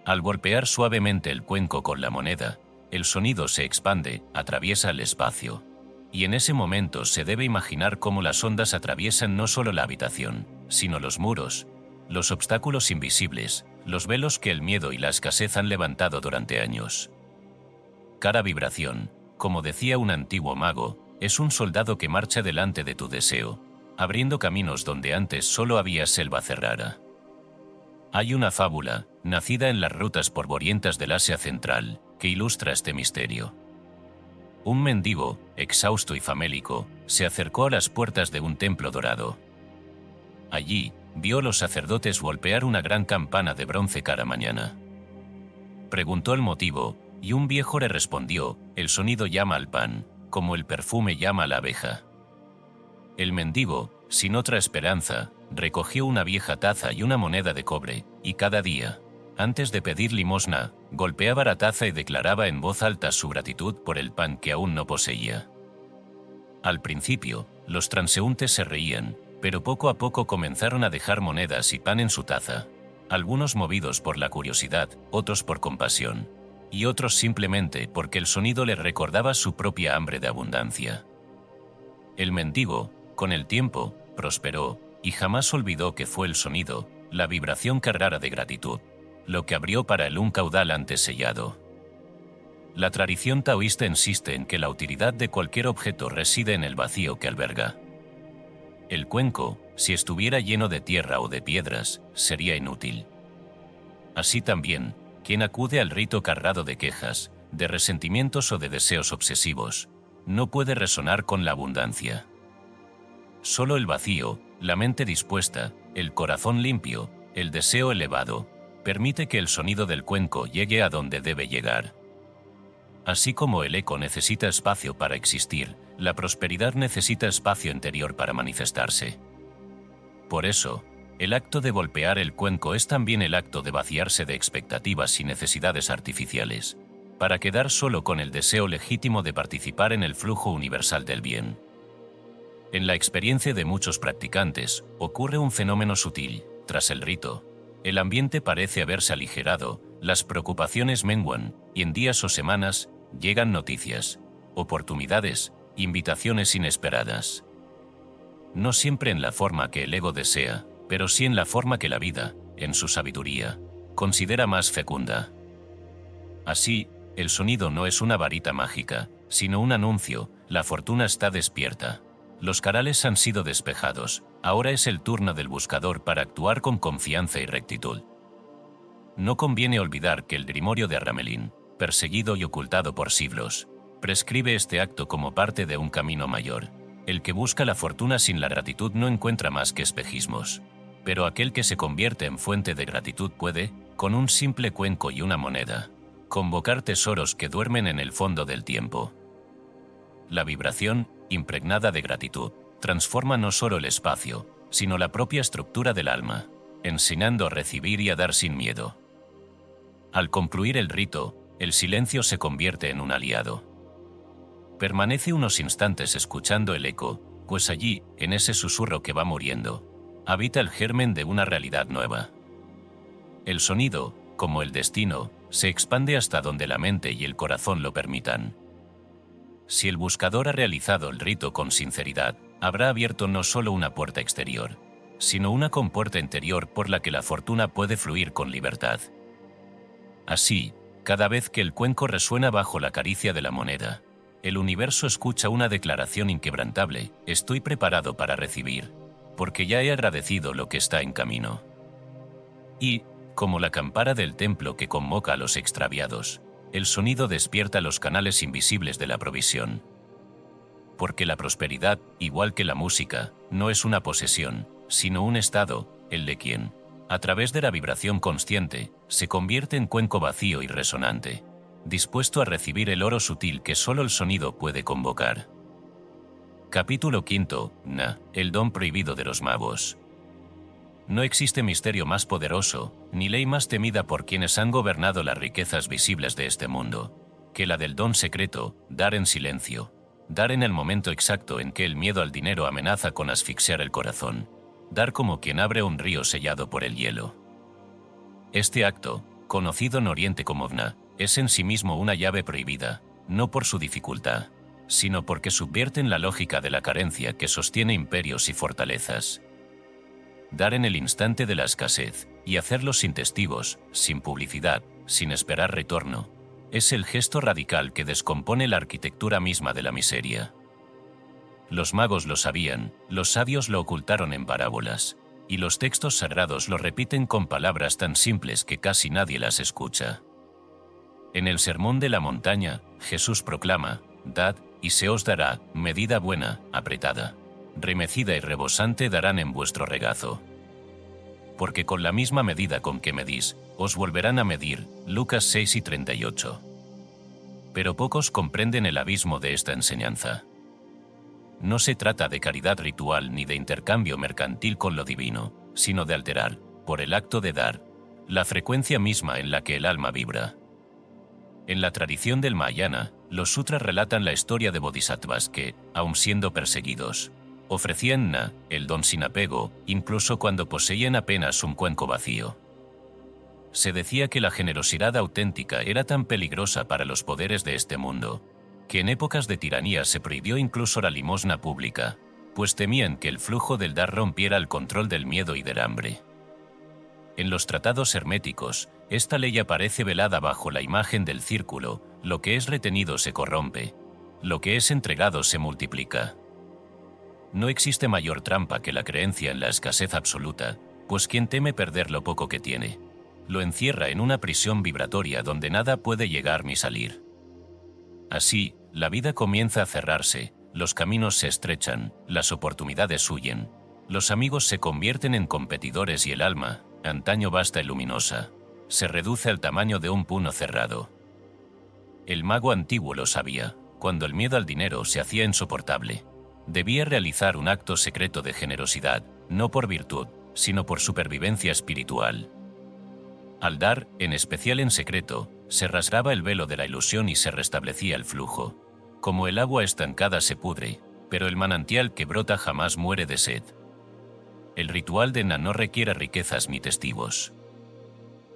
Al golpear suavemente el cuenco con la moneda, el sonido se expande, atraviesa el espacio. Y en ese momento se debe imaginar cómo las ondas atraviesan no solo la habitación, sino los muros, los obstáculos invisibles, los velos que el miedo y la escasez han levantado durante años. Cada vibración, como decía un antiguo mago, es un soldado que marcha delante de tu deseo, abriendo caminos donde antes solo había selva cerrada. Hay una fábula, nacida en las rutas polvorientas del Asia Central, que ilustra este misterio. Un mendigo, exhausto y famélico, se acercó a las puertas de un templo dorado. Allí, vio a los sacerdotes golpear una gran campana de bronce cada mañana. Preguntó el motivo, y un viejo le respondió: el sonido llama al pan, como el perfume llama a la abeja. El mendigo, sin otra esperanza, recogió una vieja taza y una moneda de cobre, y cada día, antes de pedir limosna, golpeaba la taza y declaraba en voz alta su gratitud por el pan que aún no poseía. Al principio, los transeúntes se reían, pero poco a poco comenzaron a dejar monedas y pan en su taza, algunos movidos por la curiosidad, otros por compasión, y otros simplemente porque el sonido les recordaba su propia hambre de abundancia. El mendigo, con el tiempo, prosperó, y jamás olvidó que fue el sonido, la vibración cargada de gratitud, lo que abrió para él un caudal antes sellado. La tradición taoísta insiste en que la utilidad de cualquier objeto reside en el vacío que alberga. El cuenco, si estuviera lleno de tierra o de piedras, sería inútil. Así también, quien acude al rito cargado de quejas, de resentimientos o de deseos obsesivos, no puede resonar con la abundancia. Solo el vacío, la mente dispuesta, el corazón limpio, el deseo elevado, permite que el sonido del cuenco llegue a donde debe llegar. Así como el eco necesita espacio para existir, la prosperidad necesita espacio interior para manifestarse. Por eso, el acto de golpear el cuenco es también el acto de vaciarse de expectativas y necesidades artificiales, para quedar solo con el deseo legítimo de participar en el flujo universal del bien. En la experiencia de muchos practicantes, ocurre un fenómeno sutil. Tras el rito, el ambiente parece haberse aligerado, las preocupaciones menguan, y en días o semanas, llegan noticias, oportunidades, invitaciones inesperadas. No siempre en la forma que el ego desea, pero sí en la forma que la vida, en su sabiduría, considera más fecunda. Así, el sonido no es una varita mágica, sino un anuncio: la fortuna está despierta. Los canales han sido despejados, ahora es el turno del buscador para actuar con confianza y rectitud. No conviene olvidar que el Grimorio de Ramelín, perseguido y ocultado por siglos, prescribe este acto como parte de un camino mayor. El que busca la fortuna sin la gratitud no encuentra más que espejismos. Pero aquel que se convierte en fuente de gratitud puede, con un simple cuenco y una moneda, convocar tesoros que duermen en el fondo del tiempo. La vibración, impregnada de gratitud, transforma no solo el espacio, sino la propia estructura del alma, enseñando a recibir y a dar sin miedo. Al concluir el rito, el silencio se convierte en un aliado. Permanece unos instantes escuchando el eco, pues allí, en ese susurro que va muriendo, habita el germen de una realidad nueva. El sonido, como el destino, se expande hasta donde la mente y el corazón lo permitan. Si el buscador ha realizado el rito con sinceridad, habrá abierto no solo una puerta exterior, sino una compuerta interior por la que la fortuna puede fluir con libertad. Así, cada vez que el cuenco resuena bajo la caricia de la moneda, el universo escucha una declaración inquebrantable: estoy preparado para recibir, porque ya he agradecido lo que está en camino. Y, como la campana del templo que convoca a los extraviados, el sonido despierta los canales invisibles de la provisión. Porque la prosperidad, igual que la música, no es una posesión, sino un estado, el de quien, a través de la vibración consciente, se convierte en cuenco vacío y resonante, dispuesto a recibir el oro sutil que solo el sonido puede convocar. Capítulo 5. El don prohibido de los magos. No existe misterio más poderoso, ni ley más temida por quienes han gobernado las riquezas visibles de este mundo, que la del don secreto: dar en silencio, dar en el momento exacto en que el miedo al dinero amenaza con asfixiar el corazón, dar como quien abre un río sellado por el hielo. Este acto, conocido en Oriente como Vna, es en sí mismo una llave prohibida, no por su dificultad, sino porque subvierten la lógica de la carencia que sostiene imperios y fortalezas. Dar en el instante de la escasez, y hacerlo sin testigos, sin publicidad, sin esperar retorno, es el gesto radical que descompone la arquitectura misma de la miseria. Los magos lo sabían, los sabios lo ocultaron en parábolas, y los textos sagrados lo repiten con palabras tan simples que casi nadie las escucha. En el Sermón de la Montaña, Jesús proclama: dad, y se os dará, medida buena, apretada, remecida y rebosante darán en vuestro regazo. Porque con la misma medida con que medís, os volverán a medir. Lucas 6:38. Pero pocos comprenden el abismo de esta enseñanza. No se trata de caridad ritual ni de intercambio mercantil con lo divino, sino de alterar, por el acto de dar, la frecuencia misma en la que el alma vibra. En la tradición del Mahayana, los sutras relatan la historia de bodhisattvas que, aun siendo perseguidos, ofrecían el don sin apego, incluso cuando poseían apenas un cuenco vacío. Se decía que la generosidad auténtica era tan peligrosa para los poderes de este mundo, que en épocas de tiranía se prohibió incluso la limosna pública, pues temían que el flujo del dar rompiera el control del miedo y del hambre. En los tratados herméticos, esta ley aparece velada bajo la imagen del círculo: lo que es retenido se corrompe, lo que es entregado se multiplica. No existe mayor trampa que la creencia en la escasez absoluta, pues quien teme perder lo poco que tiene, lo encierra en una prisión vibratoria donde nada puede llegar ni salir. Así, La vida comienza a cerrarse, los caminos se estrechan, las oportunidades huyen, los amigos se convierten en competidores y el alma, antaño vasta y luminosa, se reduce al tamaño de un puño cerrado. El mago antiguo lo sabía, cuando el miedo al dinero se hacía insoportable. Debía realizar un acto secreto de generosidad, no por virtud, sino por supervivencia espiritual. Al dar, en especial en secreto, se rasgaba el velo de la ilusión y se restablecía el flujo. Como el agua estancada se pudre, pero el manantial que brota jamás muere de sed. El ritual de Na no requiere riquezas ni testigos.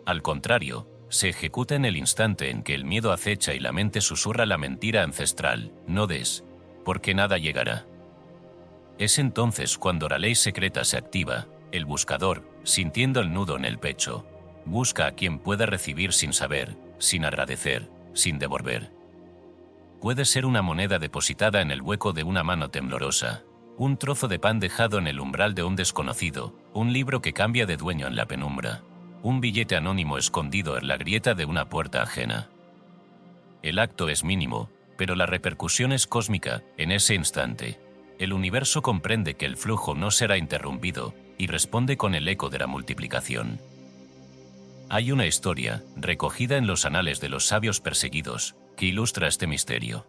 Al contrario, se ejecuta en el instante en que el miedo acecha y la mente susurra la mentira ancestral: no des, porque nada llegará. Es entonces cuando la ley secreta se activa, el buscador, sintiendo el nudo en el pecho, busca a quien pueda recibir sin saber, sin agradecer, sin devolver. Puede ser una moneda depositada en el hueco de una mano temblorosa, un trozo de pan dejado en el umbral de un desconocido, un libro que cambia de dueño en la penumbra, un billete anónimo escondido en la grieta de una puerta ajena. El acto es mínimo, pero la repercusión es cósmica. En ese instante, el universo comprende que el flujo no será interrumpido y responde con el eco de la multiplicación. Hay una historia, recogida en los anales de los sabios perseguidos, que ilustra este misterio.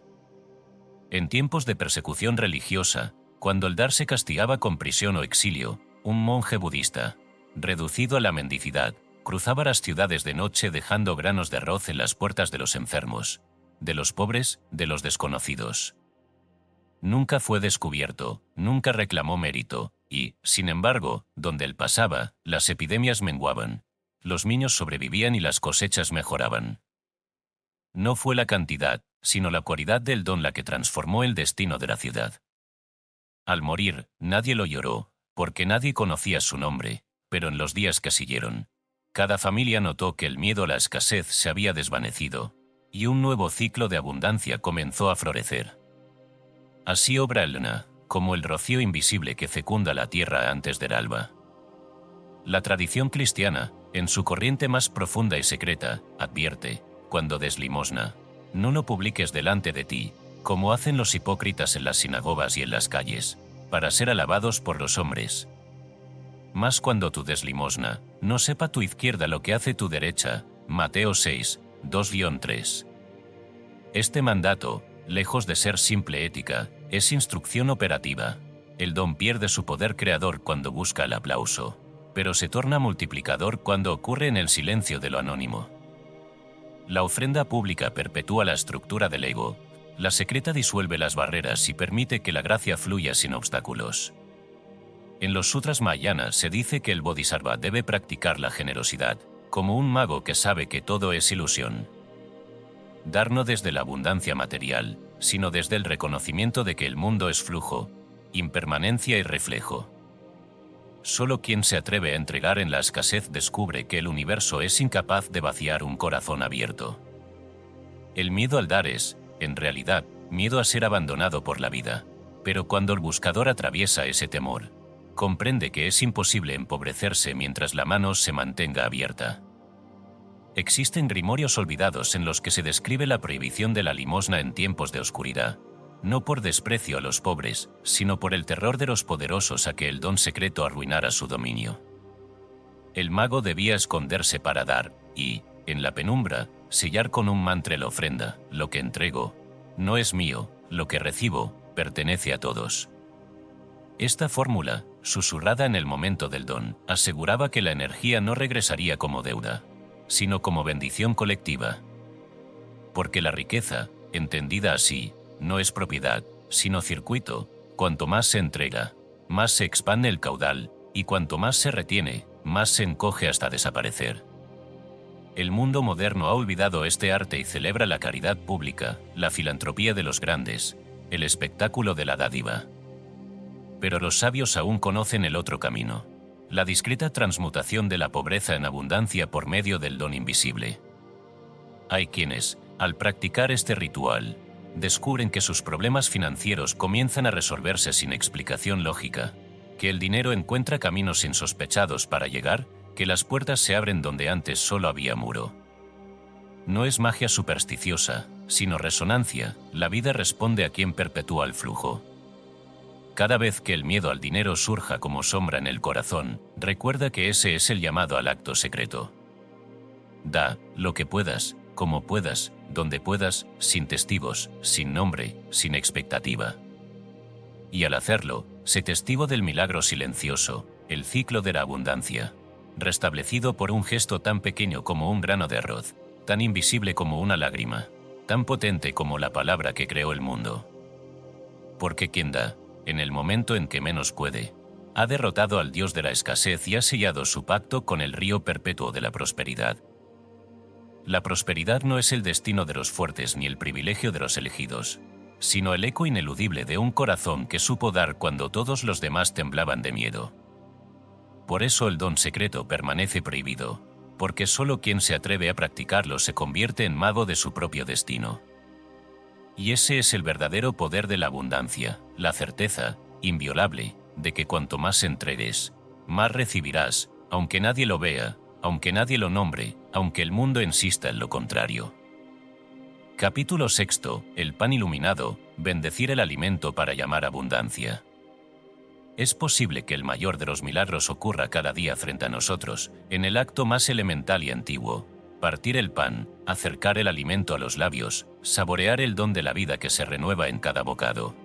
En tiempos de persecución religiosa, cuando el dar se castigaba con prisión o exilio, un monje budista, reducido a la mendicidad, cruzaba las ciudades de noche dejando granos de arroz en las puertas de los enfermos, de los pobres, de los desconocidos. Nunca fue descubierto, nunca reclamó mérito, y, sin embargo, donde él pasaba, las epidemias menguaban, los niños sobrevivían y las cosechas mejoraban. No fue la cantidad, sino la cualidad del don la que transformó el destino de la ciudad. Al morir, nadie lo lloró, porque nadie conocía su nombre, pero en los días que siguieron, cada familia notó que el miedo a la escasez se había desvanecido, y un nuevo ciclo de abundancia comenzó a florecer. Así obra el Na, como el rocío invisible que fecunda la tierra antes del alba. La tradición cristiana, en su corriente más profunda y secreta, advierte: cuando des limosna, no lo publiques delante de ti, como hacen los hipócritas en las sinagogas y en las calles, para ser alabados por los hombres. Mas cuando tú des limosna, no sepa tu izquierda lo que hace tu derecha. Mateo 6, 2-3. Este mandato, lejos de ser simple ética, es instrucción operativa. El don pierde su poder creador cuando busca el aplauso, pero se torna multiplicador cuando ocurre en el silencio de lo anónimo. La ofrenda pública perpetúa la estructura del ego, la secreta disuelve las barreras y permite que la gracia fluya sin obstáculos. En los sutras mahayanas se dice que el bodhisattva debe practicar la generosidad, como un mago que sabe que todo es ilusión. Dar no desde la abundancia material, sino desde el reconocimiento de que el mundo es flujo, impermanencia y reflejo. Solo quien se atreve a entregar en la escasez descubre que el universo es incapaz de vaciar un corazón abierto. El miedo al dar es, en realidad, miedo a ser abandonado por la vida, pero cuando el buscador atraviesa ese temor, comprende que es imposible empobrecerse mientras la mano se mantenga abierta. Existen grimorios olvidados en los que se describe la prohibición de la limosna en tiempos de oscuridad, no por desprecio a los pobres, sino por el terror de los poderosos a que el don secreto arruinara su dominio. El mago debía esconderse para dar, y, en la penumbra, sellar con un mantra la ofrenda: lo que entrego no es mío, lo que recibo pertenece a todos. Esta fórmula, susurrada en el momento del don, aseguraba que la energía no regresaría como deuda, sino como bendición colectiva. Porque la riqueza, entendida así, no es propiedad, sino circuito. Cuanto más se entrega, más se expande el caudal, y cuanto más se retiene, más se encoge hasta desaparecer. El mundo moderno ha olvidado este arte y celebra la caridad pública, la filantropía de los grandes, el espectáculo de la dádiva. Pero los sabios aún conocen el otro camino: la discreta transmutación de la pobreza en abundancia por medio del don invisible. Hay quienes, al practicar este ritual, descubren que sus problemas financieros comienzan a resolverse sin explicación lógica, que el dinero encuentra caminos insospechados para llegar, que las puertas se abren donde antes solo había muro. No es magia supersticiosa, sino resonancia. La vida responde a quien perpetúa el flujo. Cada vez que el miedo al dinero surja como sombra en el corazón, recuerda que ese es el llamado al acto secreto. Da lo que puedas, como puedas, donde puedas, sin testigos, sin nombre, sin expectativa. Y al hacerlo, sé testigo del milagro silencioso, el ciclo de la abundancia, restablecido por un gesto tan pequeño como un grano de arroz, tan invisible como una lágrima, tan potente como la palabra que creó el mundo. Porque quien da, en el momento en que menos puede, ha derrotado al Dios de la escasez y ha sellado su pacto con el río perpetuo de la prosperidad. La prosperidad no es el destino de los fuertes ni el privilegio de los elegidos, sino el eco ineludible de un corazón que supo dar cuando todos los demás temblaban de miedo. Por eso el don secreto permanece prohibido, porque solo quien se atreve a practicarlo se convierte en mago de su propio destino. Y ese es el verdadero poder de la abundancia, la certeza, inviolable, de que cuanto más entregues, más recibirás, aunque nadie lo vea, aunque nadie lo nombre, aunque el mundo insista en lo contrario. Capítulo 6. El pan iluminado, bendecir el alimento para llamar abundancia. Es posible que el mayor de los milagros ocurra cada día frente a nosotros, en el acto más elemental y antiguo: partir el pan, acercar el alimento a los labios, saborear el don de la vida que se renueva en cada bocado.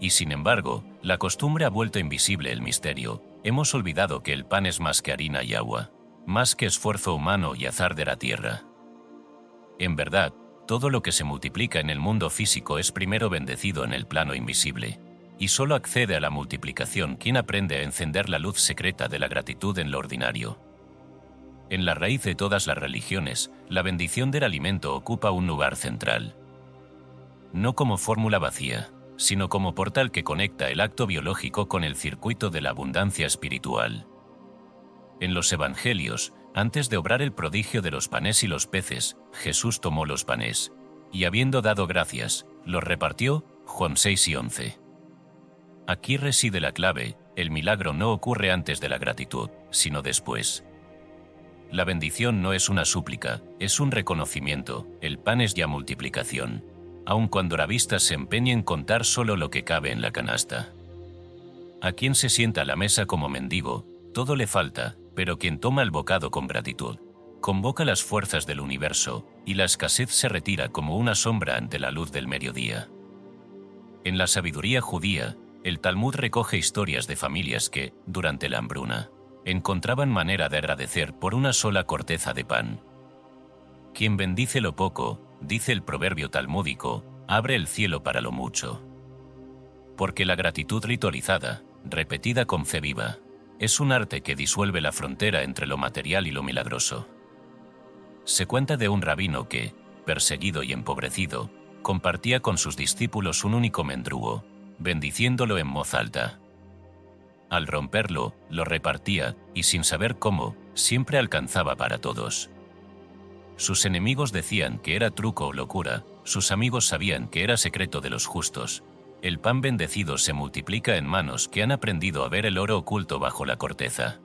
Y sin embargo, la costumbre ha vuelto invisible el misterio. Hemos olvidado que el pan es más que harina y agua, más que esfuerzo humano y azar de la tierra. En verdad, todo lo que se multiplica en el mundo físico es primero bendecido en el plano invisible, y solo accede a la multiplicación quien aprende a encender la luz secreta de la gratitud en lo ordinario. En la raíz de todas las religiones, la bendición del alimento ocupa un lugar central. No como fórmula vacía, sino como portal que conecta el acto biológico con el circuito de la abundancia espiritual. En los evangelios, antes de obrar el prodigio de los panes y los peces, Jesús tomó los panes, y habiendo dado gracias, los repartió. Juan 6 y 11. Aquí reside la clave: el milagro no ocurre antes de la gratitud, sino después. La bendición no es una súplica, es un reconocimiento. El pan es ya multiplicación, aun cuando la vista se empeñe en contar solo lo que cabe en la canasta. A quien se sienta a la mesa como mendigo, todo le falta, pero quien toma el bocado con gratitud, convoca las fuerzas del universo, y la escasez se retira como una sombra ante la luz del mediodía. En la sabiduría judía, el Talmud recoge historias de familias que, durante la hambruna, encontraban manera de agradecer por una sola corteza de pan. Quien bendice lo poco, dice el proverbio talmúdico, abre el cielo para lo mucho. Porque la gratitud ritualizada, repetida con fe viva, es un arte que disuelve la frontera entre lo material y lo milagroso. Se cuenta de un rabino que, perseguido y empobrecido, compartía con sus discípulos un único mendrugo, bendiciéndolo en voz alta. Al romperlo, lo repartía, y sin saber cómo, siempre alcanzaba para todos. Sus enemigos decían que era truco o locura, sus amigos sabían que era secreto de los justos. El pan bendecido se multiplica en manos que han aprendido a ver el oro oculto bajo la corteza.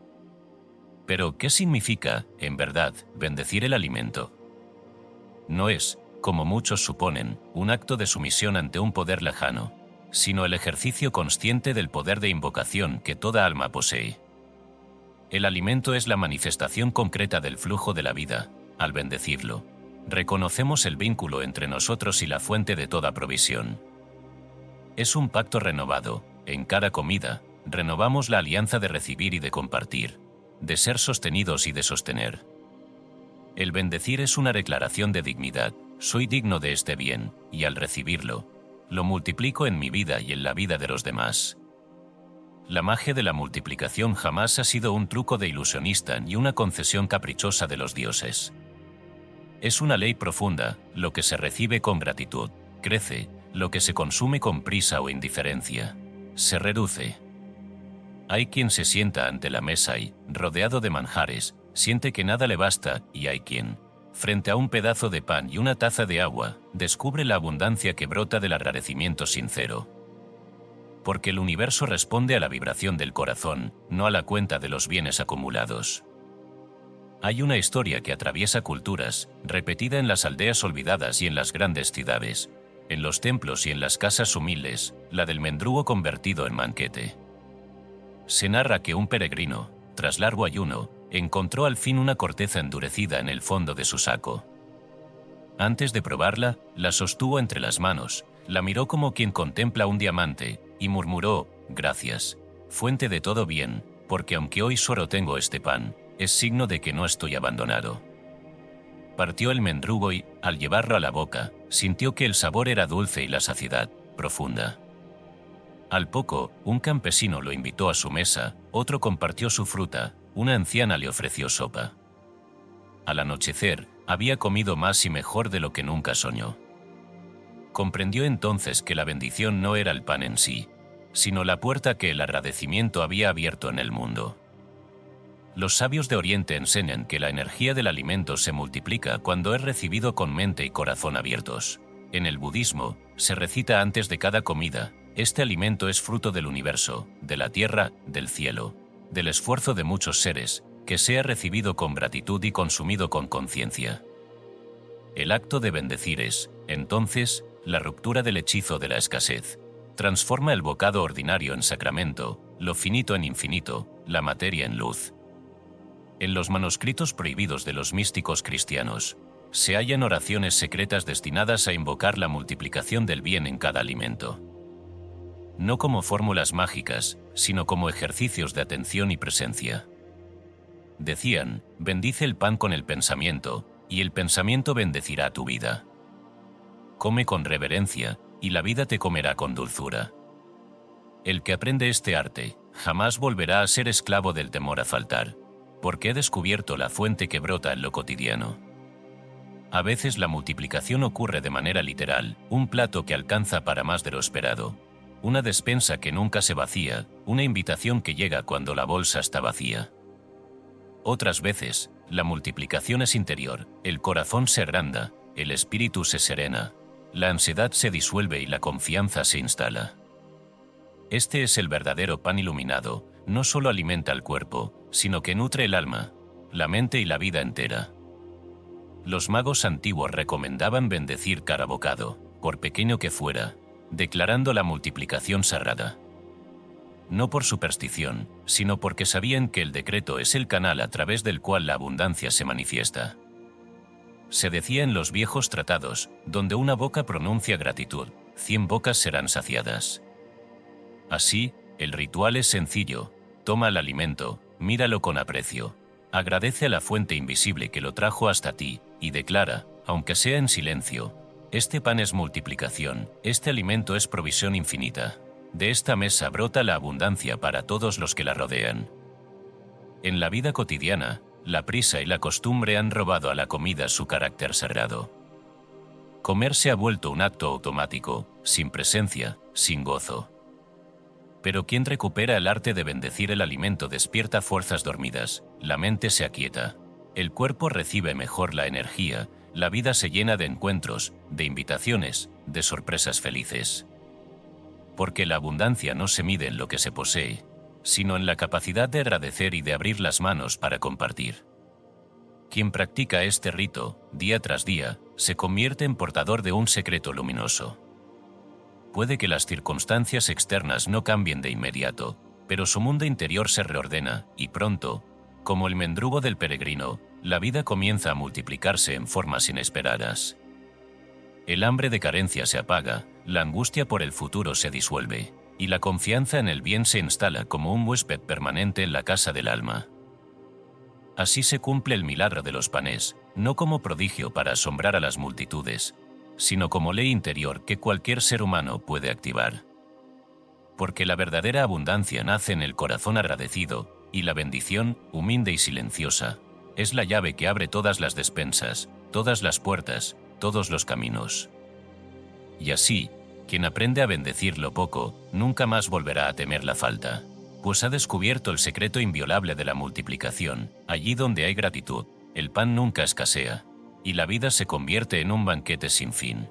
Pero, ¿qué significa, en verdad, bendecir el alimento? No es, como muchos suponen, un acto de sumisión ante un poder lejano, sino el ejercicio consciente del poder de invocación que toda alma posee. El alimento es la manifestación concreta del flujo de la vida. Al bendecirlo, reconocemos el vínculo entre nosotros y la fuente de toda provisión. Es un pacto renovado. En cada comida, renovamos la alianza de recibir y de compartir, de ser sostenidos y de sostener. El bendecir es una declaración de dignidad. Soy digno de este bien, y al recibirlo, lo multiplico en mi vida y en la vida de los demás. La magia de la multiplicación jamás ha sido un truco de ilusionista ni una concesión caprichosa de los dioses. Es una ley profunda: lo que se recibe con gratitud, crece; lo que se consume con prisa o indiferencia, se reduce. Hay quien se sienta ante la mesa y, rodeado de manjares, siente que nada le basta, y hay quien, frente a un pedazo de pan y una taza de agua, descubre la abundancia que brota del agradecimiento sincero. Porque el universo responde a la vibración del corazón, no a la cuenta de los bienes acumulados. Hay una historia que atraviesa culturas, repetida en las aldeas olvidadas y en las grandes ciudades, en los templos y en las casas humildes, la del mendrugo convertido en banquete. Se narra que un peregrino, tras largo ayuno, encontró al fin una corteza endurecida en el fondo de su saco. Antes de probarla, la sostuvo entre las manos, la miró como quien contempla un diamante, y murmuró: «Gracias, fuente de todo bien, porque aunque hoy solo tengo este pan, es signo de que no estoy abandonado». Partió el mendrugo y, al llevarlo a la boca, sintió que el sabor era dulce y la saciedad, profunda. Al poco, un campesino lo invitó a su mesa, otro compartió su fruta, una anciana le ofreció sopa. Al anochecer, había comido más y mejor de lo que nunca soñó. Comprendió entonces que la bendición no era el pan en sí, sino la puerta que el agradecimiento había abierto en el mundo. Los sabios de Oriente enseñan que la energía del alimento se multiplica cuando es recibido con mente y corazón abiertos. En el budismo, se recita antes de cada comida: «Este alimento es fruto del universo, de la tierra, del cielo, del esfuerzo de muchos seres, que sea recibido con gratitud y consumido con conciencia». El acto de bendecir es, entonces, la ruptura del hechizo de la escasez. Transforma el bocado ordinario en sacramento, lo finito en infinito, la materia en luz. En los manuscritos prohibidos de los místicos cristianos, se hallan oraciones secretas destinadas a invocar la multiplicación del bien en cada alimento. No como fórmulas mágicas, sino como ejercicios de atención y presencia. Decían: «Bendice el pan con el pensamiento, y el pensamiento bendecirá tu vida. Come con reverencia, y la vida te comerá con dulzura». El que aprende este arte, jamás volverá a ser esclavo del temor a faltar, porque he descubierto la fuente que brota en lo cotidiano. A veces la multiplicación ocurre de manera literal, un plato que alcanza para más de lo esperado, una despensa que nunca se vacía, una invitación que llega cuando la bolsa está vacía. Otras veces, la multiplicación es interior, el corazón se agranda, el espíritu se serena, la ansiedad se disuelve y la confianza se instala. Este es el verdadero pan iluminado, no solo alimenta el cuerpo, sino que nutre el alma, la mente y la vida entera. Los magos antiguos recomendaban bendecir cada bocado, por pequeño que fuera, declarando la multiplicación sagrada. No por superstición, sino porque sabían que el decreto es el canal a través del cual la abundancia se manifiesta. Se decía en los viejos tratados: «Donde una boca pronuncia gratitud, 100 bocas serán saciadas». Así, el ritual es sencillo: toma el alimento, míralo con aprecio, agradece a la fuente invisible que lo trajo hasta ti, y declara, aunque sea en silencio: «Este pan es multiplicación, este alimento es provisión infinita. De esta mesa brota la abundancia para todos los que la rodean». En la vida cotidiana, la prisa y la costumbre han robado a la comida su carácter sagrado. Comer se ha vuelto un acto automático, sin presencia, sin gozo. Pero quien recupera el arte de bendecir el alimento despierta fuerzas dormidas, la mente se aquieta, el cuerpo recibe mejor la energía, la vida se llena de encuentros, de invitaciones, de sorpresas felices. Porque la abundancia no se mide en lo que se posee, sino en la capacidad de agradecer y de abrir las manos para compartir. Quien practica este rito, día tras día, se convierte en portador de un secreto luminoso. Puede que las circunstancias externas no cambien de inmediato, pero su mundo interior se reordena, y pronto, como el mendrugo del peregrino, la vida comienza a multiplicarse en formas inesperadas. El hambre de carencia se apaga, la angustia por el futuro se disuelve, y la confianza en el bien se instala como un huésped permanente en la casa del alma. Así se cumple el milagro de los panes, no como prodigio para asombrar a las multitudes, sino como ley interior que cualquier ser humano puede activar. Porque la verdadera abundancia nace en el corazón agradecido, y la bendición, humilde y silenciosa, es la llave que abre todas las despensas, todas las puertas, todos los caminos. Y así, quien aprende a bendecir lo poco, nunca más volverá a temer la falta, pues ha descubierto el secreto inviolable de la multiplicación. Allí donde hay gratitud, el pan nunca escasea, y la vida se convierte en un banquete sin fin.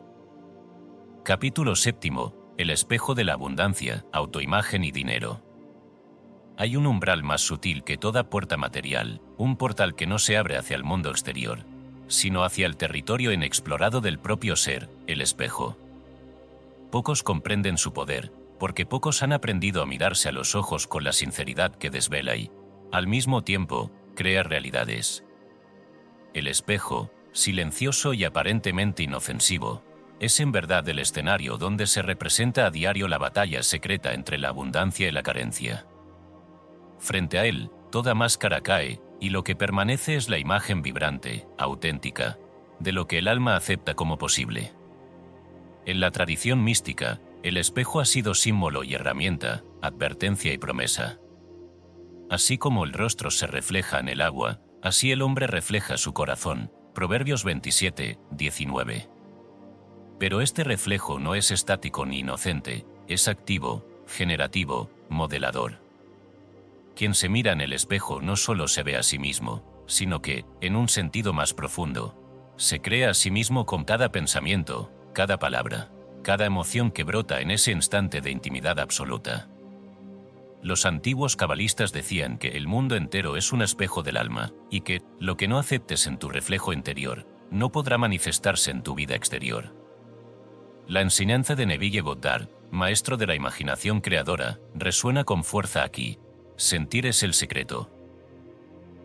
Capítulo 7. El espejo de la abundancia, autoimagen y dinero. hay un umbral más sutil que toda puerta material, un portal que no se abre hacia el mundo exterior, sino hacia el territorio inexplorado del propio ser, el espejo. Pocos comprenden su poder, porque pocos han aprendido a mirarse a los ojos con la sinceridad que desvela y, al mismo tiempo, crea realidades. El espejo, silencioso y aparentemente inofensivo, es en verdad el escenario donde se representa a diario la batalla secreta entre la abundancia y la carencia. Frente a él, toda máscara cae, y lo que permanece es la imagen vibrante, auténtica, de lo que el alma acepta como posible. En la tradición mística, el espejo ha sido símbolo y herramienta, advertencia y promesa. Así como el rostro se refleja en el agua, así el hombre refleja su corazón. Proverbios 27, 19. Pero este reflejo no es estático ni inocente, es activo, generativo, modelador. Quien se mira en el espejo no solo se ve a sí mismo, sino que, en un sentido más profundo, se crea a sí mismo con cada pensamiento, cada palabra, cada emoción que brota en ese instante de intimidad absoluta. Los antiguos cabalistas decían que el mundo entero es un espejo del alma, y que, lo que no aceptes en tu reflejo interior, no podrá manifestarse en tu vida exterior. La enseñanza de Neville Goddard, maestro de la imaginación creadora, resuena con fuerza aquí. Sentir es el secreto.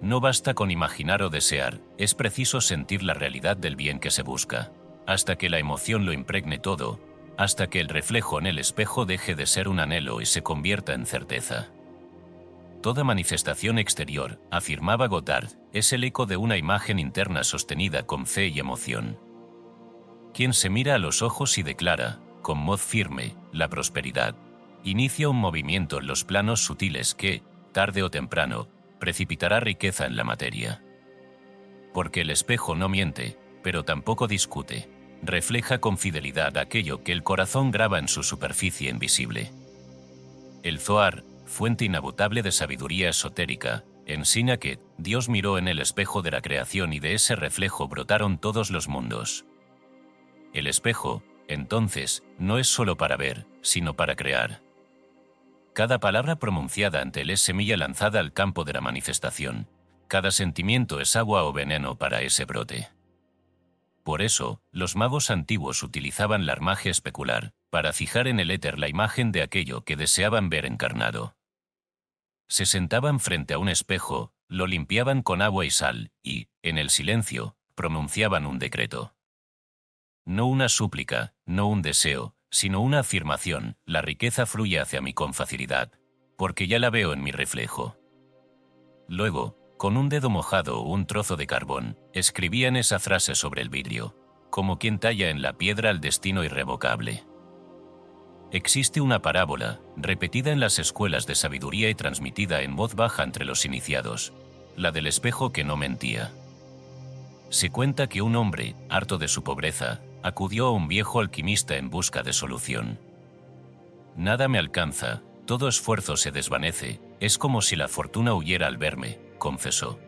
No basta con imaginar o desear, es preciso sentir la realidad del bien que se busca, hasta que la emoción lo impregne todo, hasta que el reflejo en el espejo deje de ser un anhelo y se convierta en certeza. Toda manifestación exterior, afirmaba Goddard, es el eco de una imagen interna sostenida con fe y emoción. Quien se mira a los ojos y declara, con voz firme, la prosperidad, inicia un movimiento en los planos sutiles que, tarde o temprano, precipitará riqueza en la materia. Porque el espejo no miente, pero tampoco discute. Refleja con fidelidad aquello que el corazón graba en su superficie invisible. El Zohar, fuente inagotable de sabiduría esotérica, enseña que Dios miró en el espejo de la creación y de ese reflejo brotaron todos los mundos. El espejo, entonces, no es solo para ver, sino para crear. Cada palabra pronunciada ante él es semilla lanzada al campo de la manifestación. Cada sentimiento es agua o veneno para ese brote. Por eso, los magos antiguos utilizaban la armaje especular, para fijar en el éter la imagen de aquello que deseaban ver encarnado. Se sentaban frente a un espejo, lo limpiaban con agua y sal, y, en el silencio, pronunciaban un decreto. No una súplica, no un deseo, sino una afirmación: la riqueza fluye hacia mí con facilidad, porque ya la veo en mi reflejo. Luego, con un dedo mojado o un trozo de carbón, escribían esa frase sobre el vidrio, como quien talla en la piedra el destino irrevocable. Existe una parábola, repetida en las escuelas de sabiduría y transmitida en voz baja entre los iniciados, la del espejo que no mentía. Se cuenta que un hombre, harto de su pobreza, acudió a un viejo alquimista en busca de solución. «Nada me alcanza, todo esfuerzo se desvanece, es como si la fortuna huyera al verme», confesó.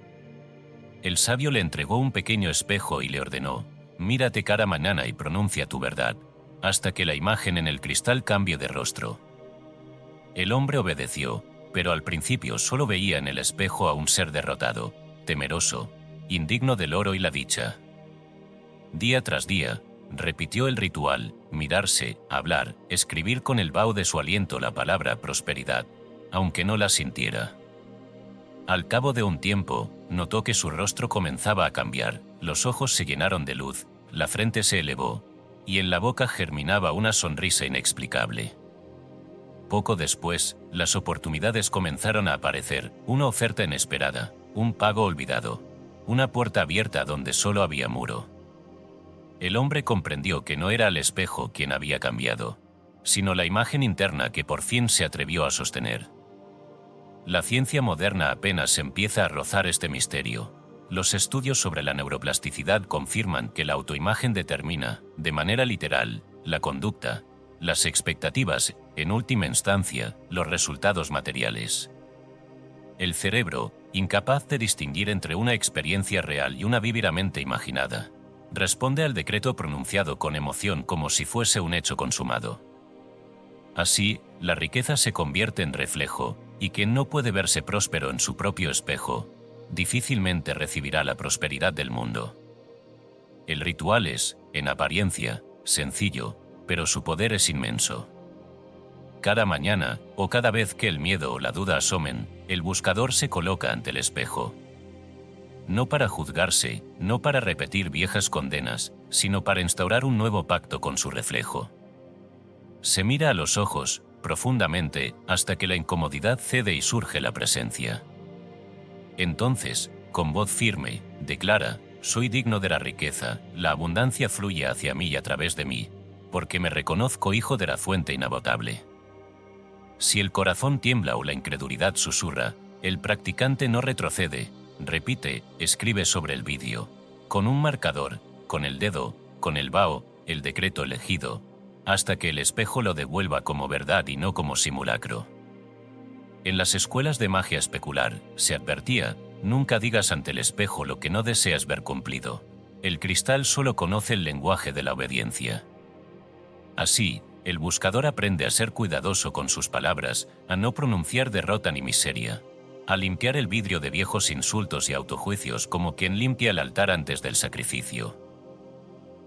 El sabio le entregó un pequeño espejo y le ordenó: «Mírate cara mañana y pronuncia tu verdad, hasta que la imagen en el cristal cambie de rostro». El hombre obedeció, pero al principio solo veía en el espejo a un ser derrotado, temeroso, indigno del oro y la dicha. Día tras día, repitió el ritual: mirarse, hablar, escribir con el vaho de su aliento la palabra prosperidad, aunque no la sintiera. Al cabo de un tiempo, notó que su rostro comenzaba a cambiar, los ojos se llenaron de luz, la frente se elevó, y en la boca germinaba una sonrisa inexplicable. Poco después, las oportunidades comenzaron a aparecer, una oferta inesperada, un pago olvidado, una puerta abierta donde solo había muro. El hombre comprendió que no era el espejo quien había cambiado, sino la imagen interna que por fin se atrevió a sostener. La ciencia moderna apenas empieza a rozar este misterio. Los estudios sobre la neuroplasticidad confirman que la autoimagen determina, de manera literal, la conducta, las expectativas, en última instancia, los resultados materiales. El cerebro, incapaz de distinguir entre una experiencia real y una vívidamente imaginada, responde al decreto pronunciado con emoción como si fuese un hecho consumado. Así, la riqueza se convierte en reflejo, y quien no puede verse próspero en su propio espejo, difícilmente recibirá la prosperidad del mundo. El ritual es, en apariencia, sencillo, pero su poder es inmenso. Cada mañana, o cada vez que el miedo o la duda asomen, el buscador se coloca ante el espejo. No para juzgarse, no para repetir viejas condenas, sino para instaurar un nuevo pacto con su reflejo. Se mira a los ojos, profundamente, hasta que la incomodidad cede y surge la presencia. Entonces, con voz firme, declara: soy digno de la riqueza, la abundancia fluye hacia mí y a través de mí, porque me reconozco hijo de la fuente inagotable. Si el corazón tiembla o la incredulidad susurra, el practicante no retrocede, repite, escribe sobre el vidrio, con un marcador, con el dedo, con el vaho, el decreto elegido, hasta que el espejo lo devuelva como verdad y no como simulacro. En las escuelas de magia especular, se advertía: nunca digas ante el espejo lo que no deseas ver cumplido. El cristal solo conoce el lenguaje de la obediencia. Así, el buscador aprende a ser cuidadoso con sus palabras, a no pronunciar derrota ni miseria, a limpiar el vidrio de viejos insultos y autojuicios como quien limpia el altar antes del sacrificio.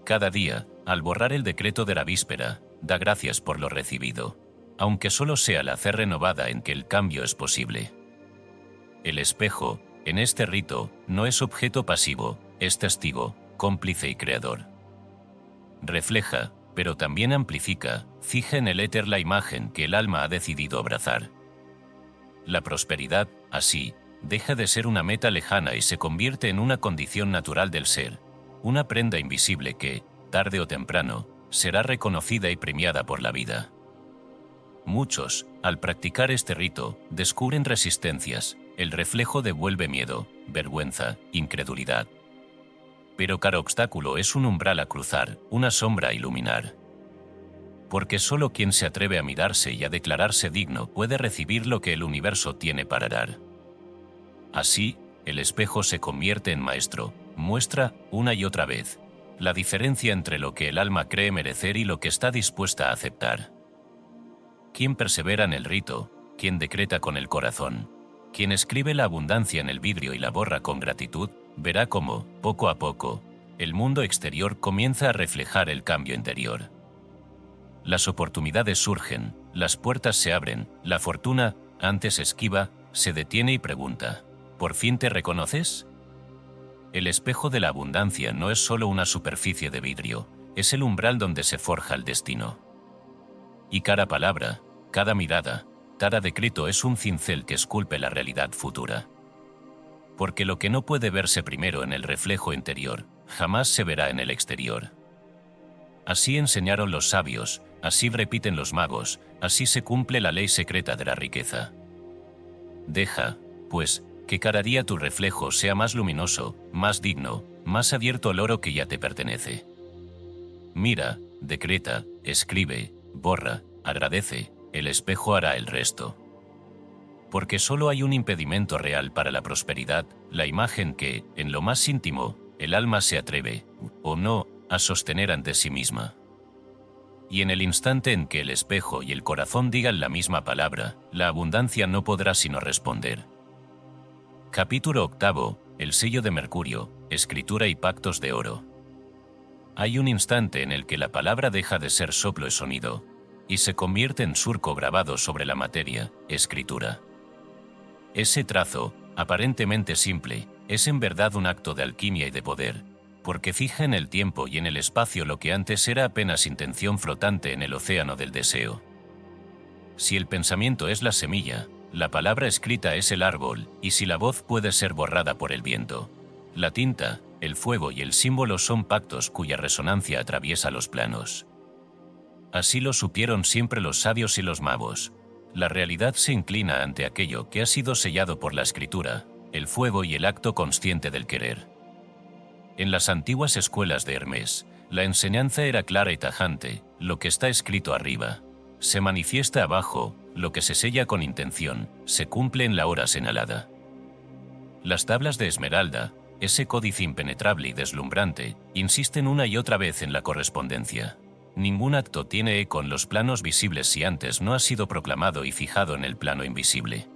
Cada día, al borrar el decreto de la víspera, da gracias por lo recibido, aunque solo sea la fe renovada en que el cambio es posible. El espejo, en este rito, no es objeto pasivo, es testigo, cómplice y creador. Refleja, pero también amplifica, fija en el éter la imagen que el alma ha decidido abrazar. La prosperidad, así, deja de ser una meta lejana y se convierte en una condición natural del ser, una prenda invisible que, tarde o temprano, será reconocida y premiada por la vida. Muchos, al practicar este rito, descubren resistencias, el reflejo devuelve miedo, vergüenza, incredulidad. Pero cada obstáculo es un umbral a cruzar, una sombra a iluminar. Porque solo quien se atreve a mirarse y a declararse digno puede recibir lo que el universo tiene para dar. Así, el espejo se convierte en maestro, muestra, una y otra vez, la diferencia entre lo que el alma cree merecer y lo que está dispuesta a aceptar. Quien persevera en el rito, quien decreta con el corazón, quien escribe la abundancia en el vidrio y la borra con gratitud, verá cómo, poco a poco, el mundo exterior comienza a reflejar el cambio interior. Las oportunidades surgen, las puertas se abren, la fortuna, antes esquiva, se detiene y pregunta: ¿por fin te reconoces? El espejo de la abundancia no es solo una superficie de vidrio, es el umbral donde se forja el destino. Y cada palabra, cada mirada, cada decreto es un cincel que esculpe la realidad futura. Porque lo que no puede verse primero en el reflejo interior, jamás se verá en el exterior. Así enseñaron los sabios, así repiten los magos, así se cumple la ley secreta de la riqueza. Deja, pues, que cada día tu reflejo sea más luminoso, más digno, más abierto al oro que ya te pertenece. Mira, decreta, escribe, borra, agradece, el espejo hará el resto. Porque solo hay un impedimento real para la prosperidad, la imagen que, en lo más íntimo, el alma se atreve, o no, a sostener ante sí misma. Y en el instante en que el espejo y el corazón digan la misma palabra, la abundancia no podrá sino responder. Capítulo 8. El sello de Mercurio, escritura y pactos de oro. Hay un instante en el que la palabra deja de ser soplo y sonido, y se convierte en surco grabado sobre la materia, escritura. Ese trazo, aparentemente simple, es en verdad un acto de alquimia y de poder, porque fija en el tiempo y en el espacio lo que antes era apenas intención flotante en el océano del deseo. Si el pensamiento es la semilla, la palabra escrita es el árbol, y si la voz puede ser borrada por el viento, la tinta, el fuego y el símbolo son pactos cuya resonancia atraviesa los planos. Así lo supieron siempre los sabios y los magos. La realidad se inclina ante aquello que ha sido sellado por la escritura, el fuego y el acto consciente del querer. En las antiguas escuelas de Hermés, la enseñanza era clara y tajante: lo que está escrito arriba se manifiesta abajo, lo que se sella con intención se cumple en la hora señalada. Las tablas de esmeralda, ese códice impenetrable y deslumbrante, insisten una y otra vez en la correspondencia. Ningún acto tiene eco en los planos visibles si antes no ha sido proclamado y fijado en el plano invisible.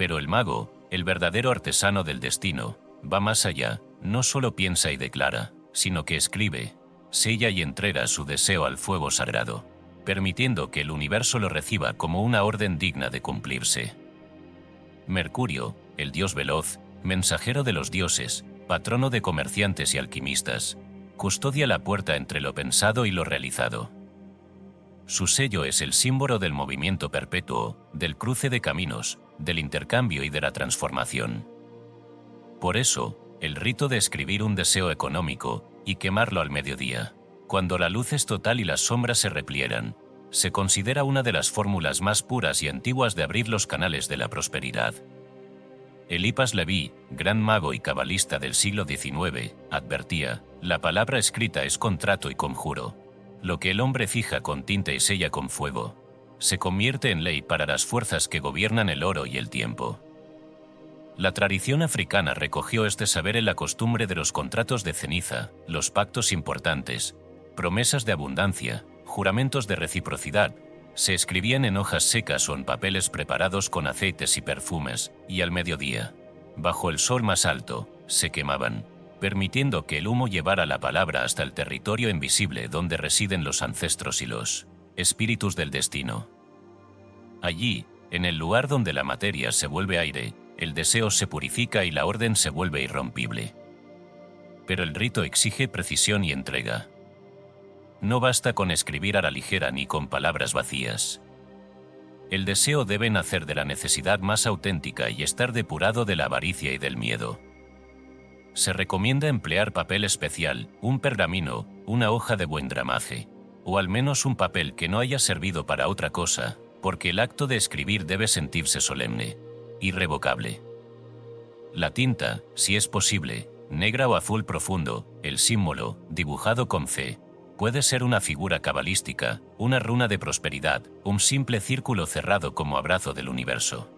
Pero el mago, el verdadero artesano del destino, va más allá, no solo piensa y declara, sino que escribe, sella y entrega su deseo al fuego sagrado, permitiendo que el universo lo reciba como una orden digna de cumplirse. Mercurio, el dios veloz, mensajero de los dioses, patrono de comerciantes y alquimistas, custodia la puerta entre lo pensado y lo realizado. Su sello es el símbolo del movimiento perpetuo, del cruce de caminos, del intercambio y de la transformación. Por eso, el rito de escribir un deseo económico y quemarlo al mediodía, cuando la luz es total y las sombras se repliegan, se considera una de las fórmulas más puras y antiguas de abrir los canales de la prosperidad. Eliphas Leví, gran mago y cabalista del siglo XIX, advertía, la palabra escrita es contrato y conjuro. Lo que el hombre fija con tinta y sella con fuego, se convierte en ley para las fuerzas que gobiernan el oro y el tiempo. La tradición africana recogió este saber en la costumbre de los contratos de ceniza, los pactos importantes, promesas de abundancia, juramentos de reciprocidad, se escribían en hojas secas o en papeles preparados con aceites y perfumes, y al mediodía, bajo el sol más alto, se quemaban, permitiendo que el humo llevara la palabra hasta el territorio invisible donde residen los ancestros y los espíritus del destino. Allí, en el lugar donde la materia se vuelve aire, el deseo se purifica y la orden se vuelve irrompible. Pero el rito exige precisión y entrega. No basta con escribir a la ligera ni con palabras vacías. El deseo debe nacer de la necesidad más auténtica y estar depurado de la avaricia y del miedo. Se recomienda emplear papel especial, un pergamino, una hoja de buen gramaje, o al menos un papel que no haya servido para otra cosa, porque el acto de escribir debe sentirse solemne, irrevocable. La tinta, si es posible, negra o azul profundo, el símbolo, dibujado con fe, puede ser una figura cabalística, una runa de prosperidad, un simple círculo cerrado como abrazo del universo.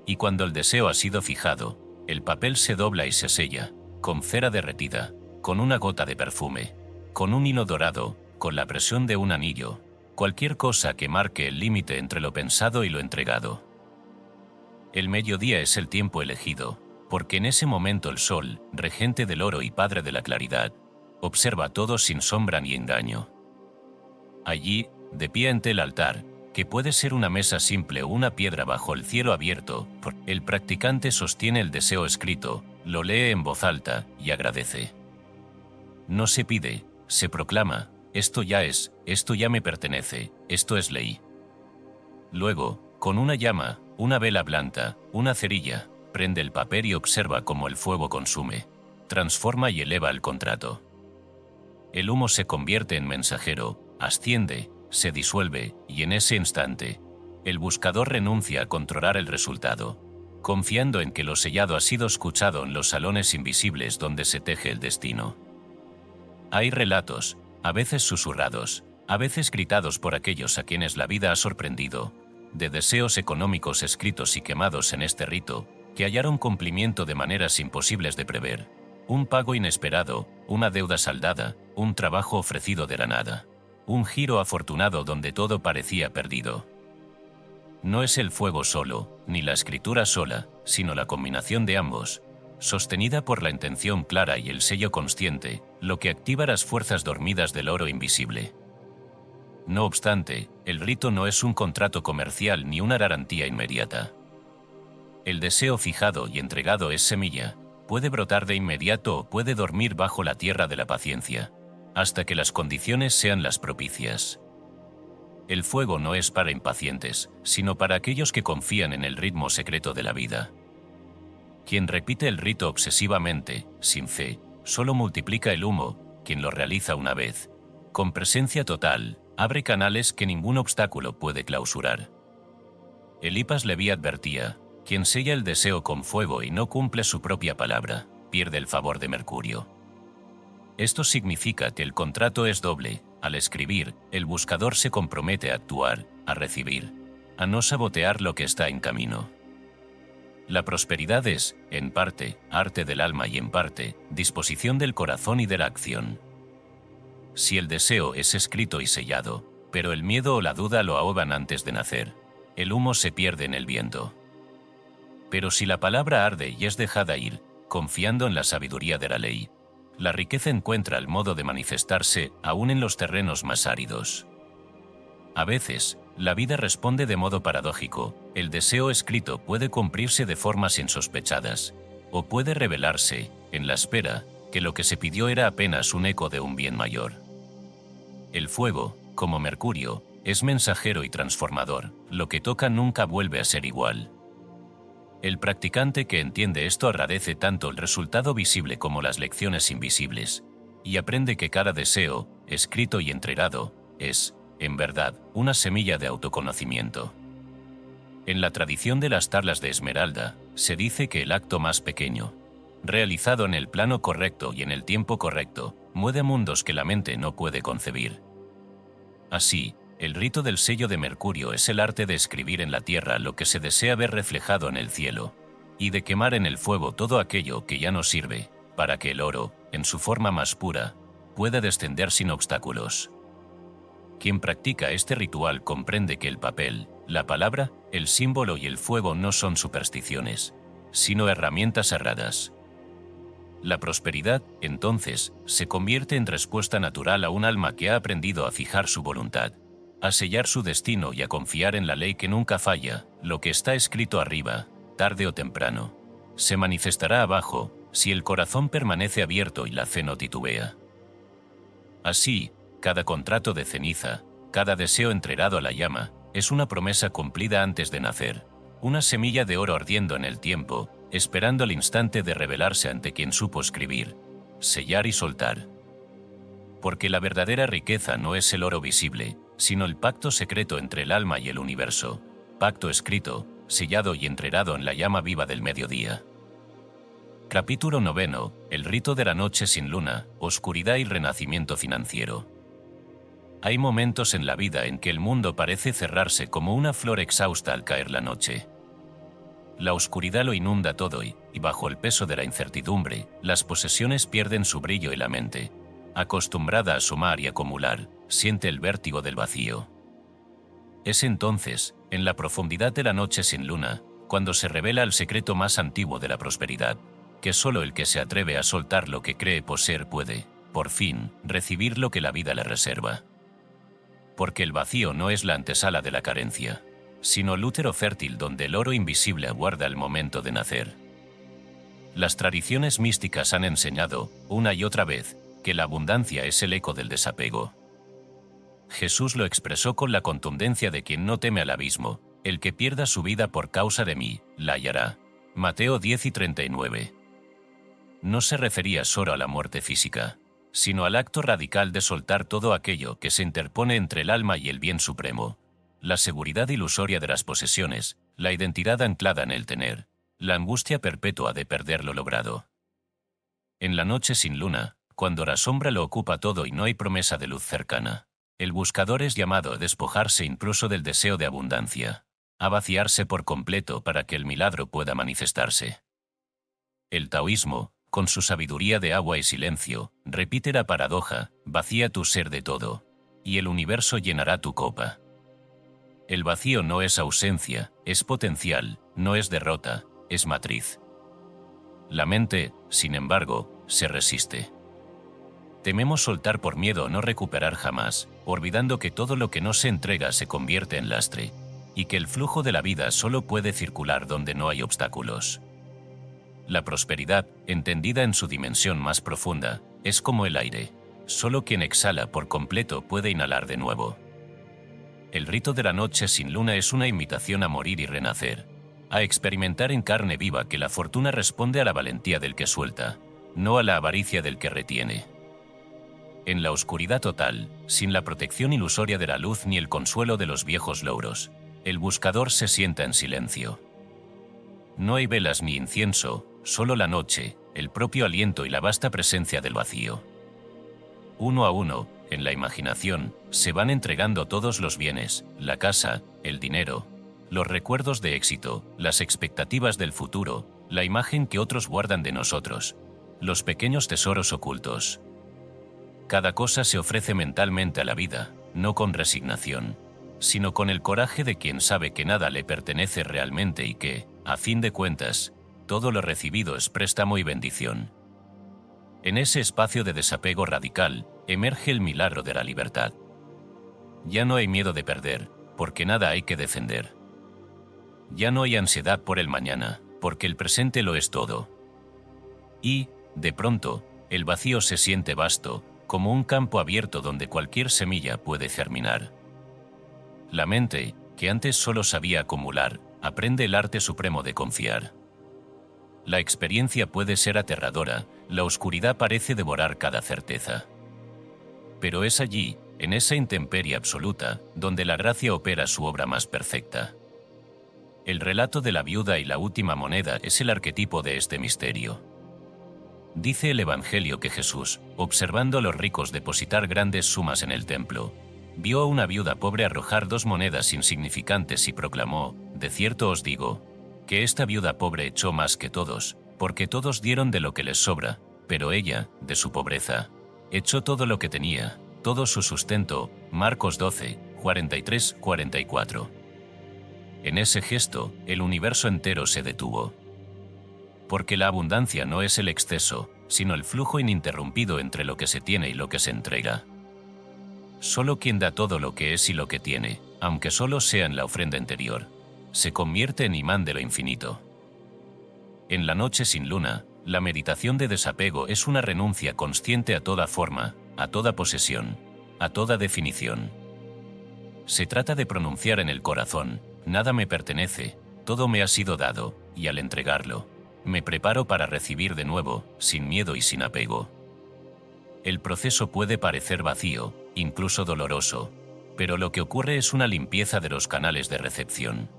Y cuando el deseo ha sido fijado, el papel se dobla y se sella, con cera derretida, con una gota de perfume, con un hilo dorado, con la presión de un anillo, cualquier cosa que marque el límite entre lo pensado y lo entregado. El mediodía es el tiempo elegido, porque en ese momento el sol, regente del oro y padre de la claridad, observa todo sin sombra ni engaño. Allí, de pie ante el altar, que puede ser una mesa simple o una piedra bajo el cielo abierto, el practicante sostiene el deseo escrito, lo lee en voz alta y agradece. No se pide, se proclama, esto ya me pertenece, esto es ley. Luego, con una llama, una vela blanda, una cerilla, prende el papel y observa cómo el fuego consume, transforma y eleva el contrato. El humo se convierte en mensajero, asciende, se disuelve, y en ese instante, el buscador renuncia a controlar el resultado, confiando en que lo sellado ha sido escuchado en los salones invisibles donde se teje el destino. Hay relatos, a veces susurrados, a veces gritados por aquellos a quienes la vida ha sorprendido, de deseos económicos escritos y quemados en este rito, que hallaron cumplimiento de maneras imposibles de prever, un pago inesperado, una deuda saldada, un trabajo ofrecido de la nada, un giro afortunado donde todo parecía perdido. No es el fuego solo, ni la escritura sola, sino la combinación de ambos, sostenida por la intención clara y el sello consciente, lo que activa las fuerzas dormidas del oro invisible. No obstante, el rito no es un contrato comercial ni una garantía inmediata. El deseo fijado y entregado es semilla, puede brotar de inmediato o puede dormir bajo la tierra de la paciencia, hasta que las condiciones sean las propicias. El fuego no es para impacientes, sino para aquellos que confían en el ritmo secreto de la vida. Quien repite el rito obsesivamente, sin fe, solo multiplica el humo. Quien lo realiza una vez, con presencia total, abre canales que ningún obstáculo puede clausurar. Eliphas Leví advertía, quien sella el deseo con fuego y no cumple su propia palabra, pierde el favor de Mercurio. Esto significa que el contrato es doble. Al escribir, el buscador se compromete a actuar, a recibir, a no sabotear lo que está en camino. La prosperidad es, en parte, arte del alma y en parte, disposición del corazón y de la acción. Si el deseo es escrito y sellado, pero el miedo o la duda lo ahogan antes de nacer, el humo se pierde en el viento. Pero si la palabra arde y es dejada ir, confiando en la sabiduría de la ley, la riqueza encuentra el modo de manifestarse aún en los terrenos más áridos. A veces, la vida responde de modo paradójico. El deseo escrito puede cumplirse de formas insospechadas, o puede revelarse, en la espera, que lo que se pidió era apenas un eco de un bien mayor. El fuego, como Mercurio, es mensajero y transformador. Lo que toca nunca vuelve a ser igual. El practicante que entiende esto agradece tanto el resultado visible como las lecciones invisibles, y aprende que cada deseo, escrito y entregado, es, en verdad, una semilla de autoconocimiento. En la tradición de las tablas de Esmeralda, se dice que el acto más pequeño, realizado en el plano correcto y en el tiempo correcto, mueve mundos que la mente no puede concebir. Así, el rito del sello de Mercurio es el arte de escribir en la tierra lo que se desea ver reflejado en el cielo, y de quemar en el fuego todo aquello que ya no sirve, para que el oro, en su forma más pura, pueda descender sin obstáculos. Quien practica este ritual comprende que el papel, la palabra, el símbolo y el fuego no son supersticiones, sino herramientas sagradas. La prosperidad, entonces, se convierte en respuesta natural a un alma que ha aprendido a fijar su voluntad, a sellar su destino y a confiar en la ley que nunca falla. Lo que está escrito arriba, tarde o temprano, se manifestará abajo, si el corazón permanece abierto y la fe no titubea. Así, cada contrato de ceniza, cada deseo entregado a la llama, es una promesa cumplida antes de nacer, una semilla de oro ardiendo en el tiempo, esperando el instante de revelarse ante quien supo escribir, sellar y soltar. Porque la verdadera riqueza no es el oro visible, sino el pacto secreto entre el alma y el universo, pacto escrito, sellado y entregado en la llama viva del mediodía. Capítulo 9. El rito de la noche sin luna, oscuridad y renacimiento financiero. Hay momentos en la vida en que el mundo parece cerrarse como una flor exhausta al caer la noche. La oscuridad lo inunda todo y, bajo el peso de la incertidumbre, las posesiones pierden su brillo y la mente, acostumbrada a sumar y acumular, siente el vértigo del vacío. Es entonces, en la profundidad de la noche sin luna, cuando se revela el secreto más antiguo de la prosperidad, que solo el que se atreve a soltar lo que cree poseer puede, por fin, recibir lo que la vida le reserva. Porque el vacío no es la antesala de la carencia, sino el útero fértil donde el oro invisible aguarda el momento de nacer. Las tradiciones místicas han enseñado, una y otra vez, que la abundancia es el eco del desapego. Jesús lo expresó con la contundencia de quien no teme al abismo: el que pierda su vida por causa de mí, la hallará. Mateo 10:39. No se refería solo a la muerte física, sino al acto radical de soltar todo aquello que se interpone entre el alma y el bien supremo, la seguridad ilusoria de las posesiones, la identidad anclada en el tener, la angustia perpetua de perder lo logrado. En la noche sin luna, cuando la sombra lo ocupa todo y no hay promesa de luz cercana, el buscador es llamado a despojarse incluso del deseo de abundancia, a vaciarse por completo para que el milagro pueda manifestarse. El taoísmo, con su sabiduría de agua y silencio, repite la paradoja: vacía tu ser de todo, y el universo llenará tu copa. El vacío no es ausencia, es potencial, no es derrota, es matriz. La mente, sin embargo, se resiste. Tememos soltar por miedo a no recuperar jamás, olvidando que todo lo que no se entrega se convierte en lastre, y que el flujo de la vida solo puede circular donde no hay obstáculos. La prosperidad, entendida en su dimensión más profunda, es como el aire: solo quien exhala por completo puede inhalar de nuevo. El rito de la noche sin luna es una invitación a morir y renacer, a experimentar en carne viva que la fortuna responde a la valentía del que suelta, no a la avaricia del que retiene. En la oscuridad total, sin la protección ilusoria de la luz ni el consuelo de los viejos lauros, el buscador se sienta en silencio. No hay velas ni incienso, solo la noche, el propio aliento y la vasta presencia del vacío. Uno a uno, en la imaginación, se van entregando todos los bienes: la casa, el dinero, los recuerdos de éxito, las expectativas del futuro, la imagen que otros guardan de nosotros, los pequeños tesoros ocultos. Cada cosa se ofrece mentalmente a la vida, no con resignación, sino con el coraje de quien sabe que nada le pertenece realmente y que, A fin de cuentas, todo lo recibido es préstamo y bendición. En ese espacio de desapego radical, emerge el milagro de la libertad. Ya no hay miedo de perder, porque nada hay que defender. Ya no hay ansiedad por el mañana, porque el presente lo es todo. Y, de pronto, el vacío se siente vasto, como un campo abierto donde cualquier semilla puede germinar. La mente, que antes solo sabía acumular, aprende el arte supremo de confiar. La experiencia puede ser aterradora, la oscuridad parece devorar cada certeza. Pero es allí, en esa intemperie absoluta, donde la gracia opera su obra más perfecta. El relato de la viuda y la última moneda es el arquetipo de este misterio. Dice el Evangelio que Jesús, observando a los ricos depositar grandes sumas en el templo, vio a una viuda pobre arrojar 2 monedas insignificantes y proclamó: de cierto os digo, que esta viuda pobre echó más que todos, porque todos dieron de lo que les sobra, pero ella, de su pobreza, echó todo lo que tenía, todo su sustento. Marcos 12, 43-44. En ese gesto, el universo entero se detuvo. Porque la abundancia no es el exceso, sino el flujo ininterrumpido entre lo que se tiene y lo que se entrega. Solo quien da todo lo que es y lo que tiene, aunque solo sea en la ofrenda interior, se convierte en imán de lo infinito. En la noche sin luna, la meditación de desapego es una renuncia consciente a toda forma, a toda posesión, a toda definición. Se trata de pronunciar en el corazón: nada me pertenece, todo me ha sido dado, y al entregarlo, me preparo para recibir de nuevo, sin miedo y sin apego. El proceso puede parecer vacío, incluso doloroso, pero lo que ocurre es una limpieza de los canales de recepción.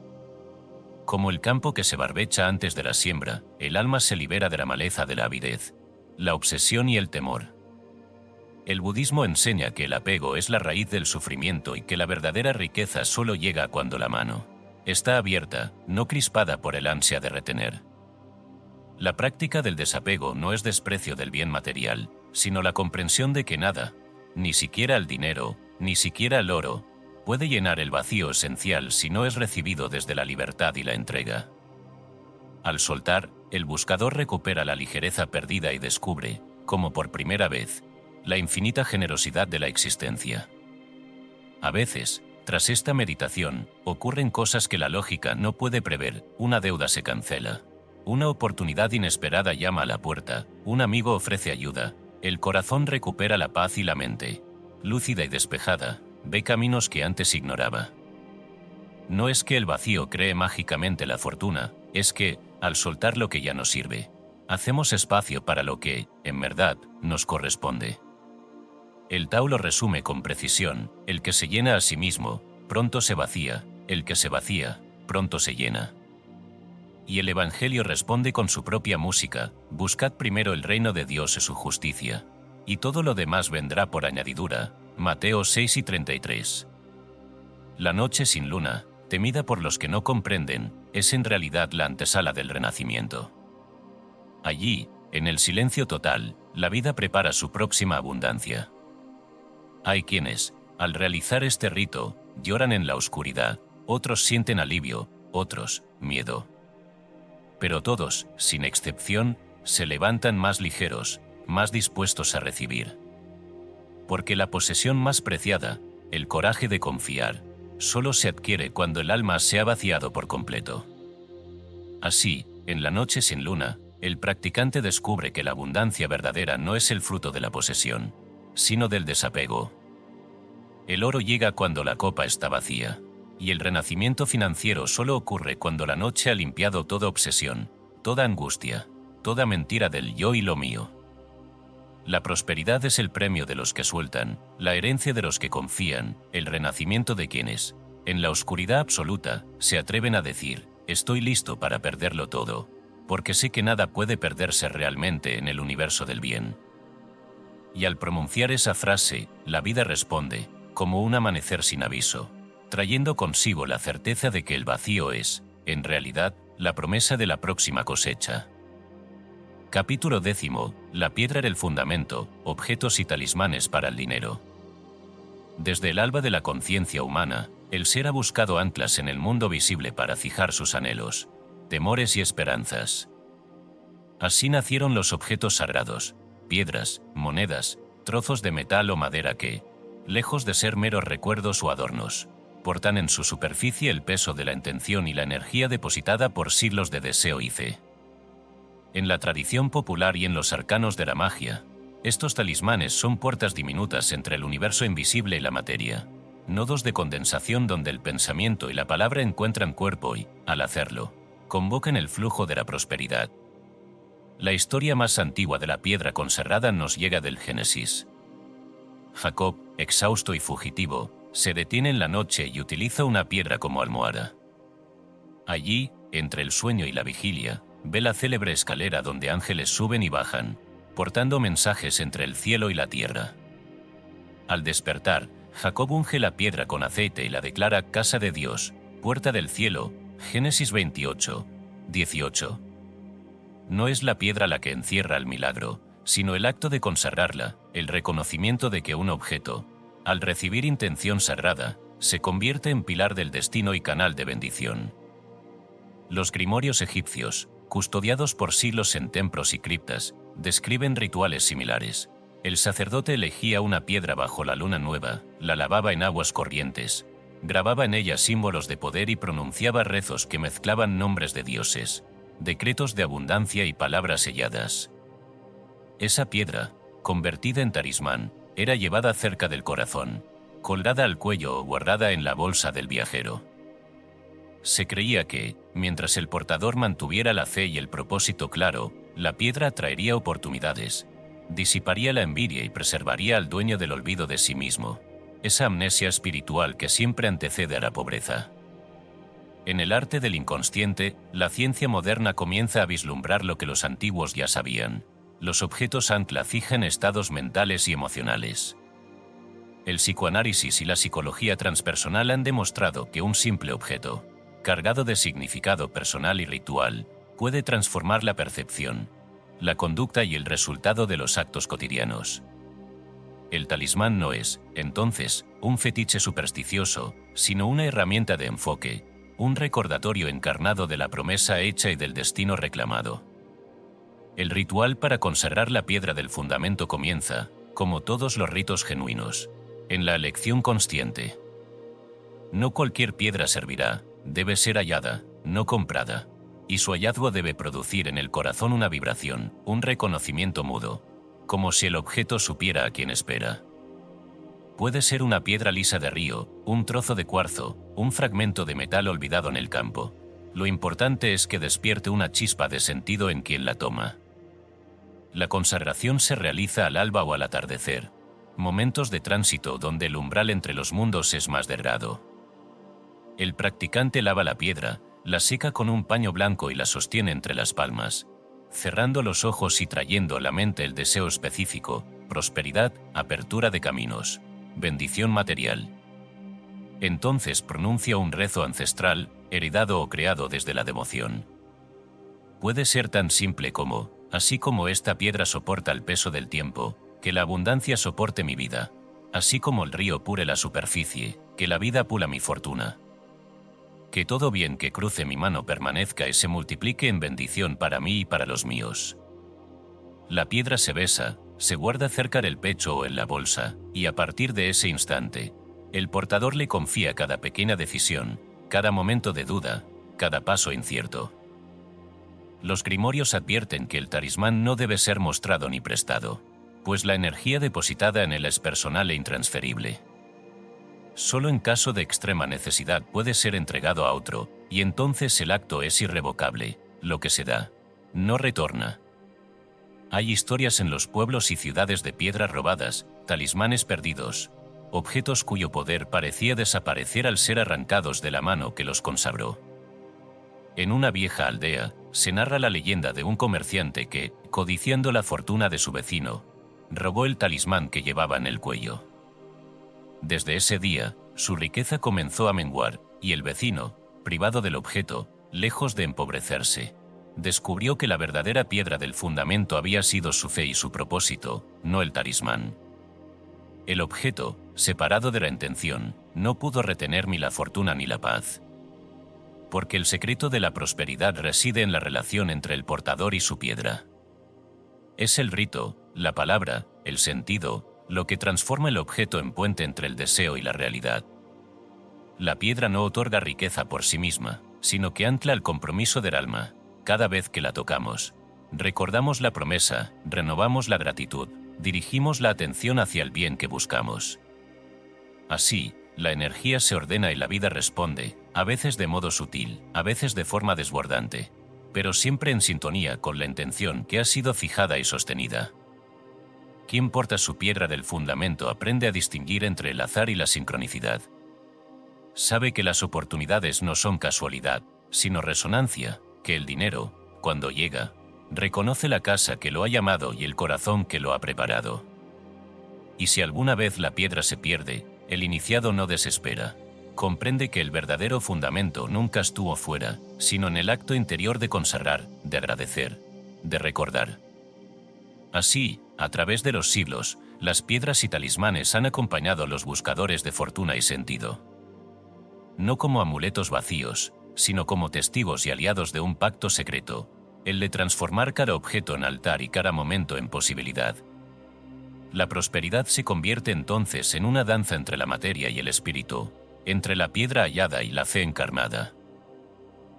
Como el campo que se barbecha antes de la siembra, el alma se libera de la maleza de la avidez, la obsesión y el temor. El budismo enseña que el apego es la raíz del sufrimiento y que la verdadera riqueza solo llega cuando la mano está abierta, no crispada por el ansia de retener. La práctica del desapego no es desprecio del bien material, sino la comprensión de que nada, ni siquiera el dinero, ni siquiera el oro, puede llenar el vacío esencial si no es recibido desde la libertad y la entrega. Al soltar, el buscador recupera la ligereza perdida y descubre, como por primera vez, la infinita generosidad de la existencia. A veces, tras esta meditación, ocurren cosas que la lógica no puede prever: una deuda se cancela, una oportunidad inesperada llama a la puerta, un amigo ofrece ayuda, el corazón recupera la paz y la mente, lúcida y despejada, ve caminos que antes ignoraba. No es que el vacío cree mágicamente la fortuna, es que, al soltar lo que ya no sirve, hacemos espacio para lo que, en verdad, nos corresponde. El Tao lo resume con precisión: el que se llena a sí mismo, pronto se vacía; el que se vacía, pronto se llena. Y el Evangelio responde con su propia música: buscad primero el reino de Dios y su justicia, y todo lo demás vendrá por añadidura. Mateo 6:33. La noche sin luna, temida por los que no comprenden, es en realidad la antesala del renacimiento. Allí, en el silencio total, la vida prepara su próxima abundancia. Hay quienes, al realizar este rito, lloran en la oscuridad, otros sienten alivio, otros, miedo. Pero todos, sin excepción, se levantan más ligeros, más dispuestos a recibir. Porque la posesión más preciada, el coraje de confiar, solo se adquiere cuando el alma se ha vaciado por completo. Así, en la noche sin luna, el practicante descubre que la abundancia verdadera no es el fruto de la posesión, sino del desapego. El oro llega cuando la copa está vacía, y el renacimiento financiero solo ocurre cuando la noche ha limpiado toda obsesión, toda angustia, toda mentira del yo y lo mío. La prosperidad es el premio de los que sueltan, la herencia de los que confían, el renacimiento de quienes, en la oscuridad absoluta, se atreven a decir: estoy listo para perderlo todo, porque sé que nada puede perderse realmente en el universo del bien. Y al pronunciar esa frase, la vida responde, como un amanecer sin aviso, trayendo consigo la certeza de que el vacío es, en realidad, la promesa de la próxima cosecha. Capítulo 10. La piedra era el fundamento, objetos y talismanes para el dinero. Desde el alba de la conciencia humana, el ser ha buscado anclas en el mundo visible para fijar sus anhelos. temores y esperanzas. Así nacieron los objetos sagrados, piedras, monedas, trozos de metal o madera que, lejos de ser meros recuerdos o adornos, portan en su superficie el peso de la intención y la energía depositada por siglos de deseo y fe. En la tradición popular y en los arcanos de la magia, estos talismanes son puertas diminutas entre el universo invisible y la materia, nodos de condensación donde el pensamiento y la palabra encuentran cuerpo y, al hacerlo, convocan el flujo de la prosperidad. La historia más antigua de la piedra consagrada nos llega del Génesis. Jacob, exhausto y fugitivo, se detiene en la noche y utiliza una piedra como almohada. Allí, entre el sueño y la vigilia, ve la célebre escalera donde ángeles suben y bajan, portando mensajes entre el cielo y la tierra. Al despertar, Jacob unge la piedra con aceite y la declara casa de Dios, puerta del cielo, Génesis 28, 18. No es la piedra la que encierra el milagro, sino el acto de consagrarla, el reconocimiento de que un objeto, al recibir intención sagrada, se convierte en pilar del destino y canal de bendición. Los grimorios egipcios, custodiados por siglos en templos y criptas, describen rituales similares. El sacerdote elegía una piedra bajo la luna nueva, la lavaba en aguas corrientes, grababa en ella símbolos de poder y pronunciaba rezos que mezclaban nombres de dioses, decretos de abundancia y palabras selladas. Esa piedra, convertida en talismán, era llevada cerca del corazón, colgada al cuello o guardada en la bolsa del viajero. Se creía que, mientras el portador mantuviera la fe y el propósito claro, la piedra traería oportunidades, disiparía la envidia y preservaría al dueño del olvido de sí mismo, esa amnesia espiritual que siempre antecede a la pobreza. En el arte del inconsciente, la ciencia moderna comienza a vislumbrar lo que los antiguos ya sabían. Los objetos ancla fijan estados mentales y emocionales. El psicoanálisis y la psicología transpersonal han demostrado que un simple objeto, cargado de significado personal y ritual, puede transformar la percepción, la conducta y el resultado de los actos cotidianos. El talismán no es, entonces, un fetiche supersticioso, sino una herramienta de enfoque, un recordatorio encarnado de la promesa hecha y del destino reclamado. El ritual para consagrar la piedra del fundamento comienza, como todos los ritos genuinos, en la elección consciente. No cualquier piedra servirá, debe ser hallada, no comprada, y su hallazgo debe producir en el corazón una vibración, un reconocimiento mudo, como si el objeto supiera a quien espera. Puede ser una piedra lisa de río, un trozo de cuarzo, un fragmento de metal olvidado en el campo. Lo importante es que despierte una chispa de sentido en quien la toma. La consagración se realiza al alba o al atardecer, momentos de tránsito donde el umbral entre los mundos es más delgado. El practicante lava la piedra, la seca con un paño blanco y la sostiene entre las palmas, cerrando los ojos y trayendo a la mente el deseo específico, prosperidad, apertura de caminos, bendición material. Entonces pronuncia un rezo ancestral, heredado o creado desde la devoción. Puede ser tan simple como, así como esta piedra soporta el peso del tiempo, que la abundancia soporte mi vida, así como el río pure la superficie, que la vida pula mi fortuna. Que todo bien que cruce mi mano permanezca y se multiplique en bendición para mí y para los míos. La piedra se besa, se guarda cerca del pecho o en la bolsa, y a partir de ese instante, el portador le confía cada pequeña decisión, cada momento de duda, cada paso incierto. Los grimorios advierten que el talismán no debe ser mostrado ni prestado, pues la energía depositada en él es personal e intransferible. Solo en caso de extrema necesidad puede ser entregado a otro, y entonces el acto es irrevocable, lo que se da, no retorna. Hay historias en los pueblos y ciudades de piedras robadas, talismanes perdidos, objetos cuyo poder parecía desaparecer al ser arrancados de la mano que los consagró. En una vieja aldea, se narra la leyenda de un comerciante que, codiciando la fortuna de su vecino, robó el talismán que llevaba en el cuello. Desde ese día, su riqueza comenzó a menguar, y el vecino, privado del objeto, lejos de empobrecerse, descubrió que la verdadera piedra del fundamento había sido su fe y su propósito, no el talismán. El objeto, separado de la intención, no pudo retener ni la fortuna ni la paz. porque el secreto de la prosperidad reside en la relación entre el portador y su piedra. Es el rito, la palabra, el sentido, lo que transforma el objeto en puente entre el deseo y la realidad. La piedra no otorga riqueza por sí misma, sino que ancla el compromiso del alma. Cada vez que la tocamos, recordamos la promesa, renovamos la gratitud, dirigimos la atención hacia el bien que buscamos. Así, la energía se ordena y la vida responde, a veces de modo sutil, a veces de forma desbordante, pero siempre en sintonía con la intención que ha sido fijada y sostenida. Quien porta su piedra del fundamento aprende a distinguir entre el azar y la sincronicidad. Sabe que las oportunidades no son casualidad, sino resonancia, que el dinero, cuando llega, reconoce la casa que lo ha llamado y el corazón que lo ha preparado. Y si alguna vez la piedra se pierde, el iniciado no desespera. Comprende que el verdadero fundamento nunca estuvo fuera, sino en el acto interior de consagrar, de agradecer, de recordar. Así, a través de los siglos, las piedras y talismanes han acompañado a los buscadores de fortuna y sentido. No como amuletos vacíos, sino como testigos y aliados de un pacto secreto, el de transformar cada objeto en altar y cada momento en posibilidad. La prosperidad se convierte entonces en una danza entre la materia y el espíritu, entre la piedra hallada y la fe encarnada.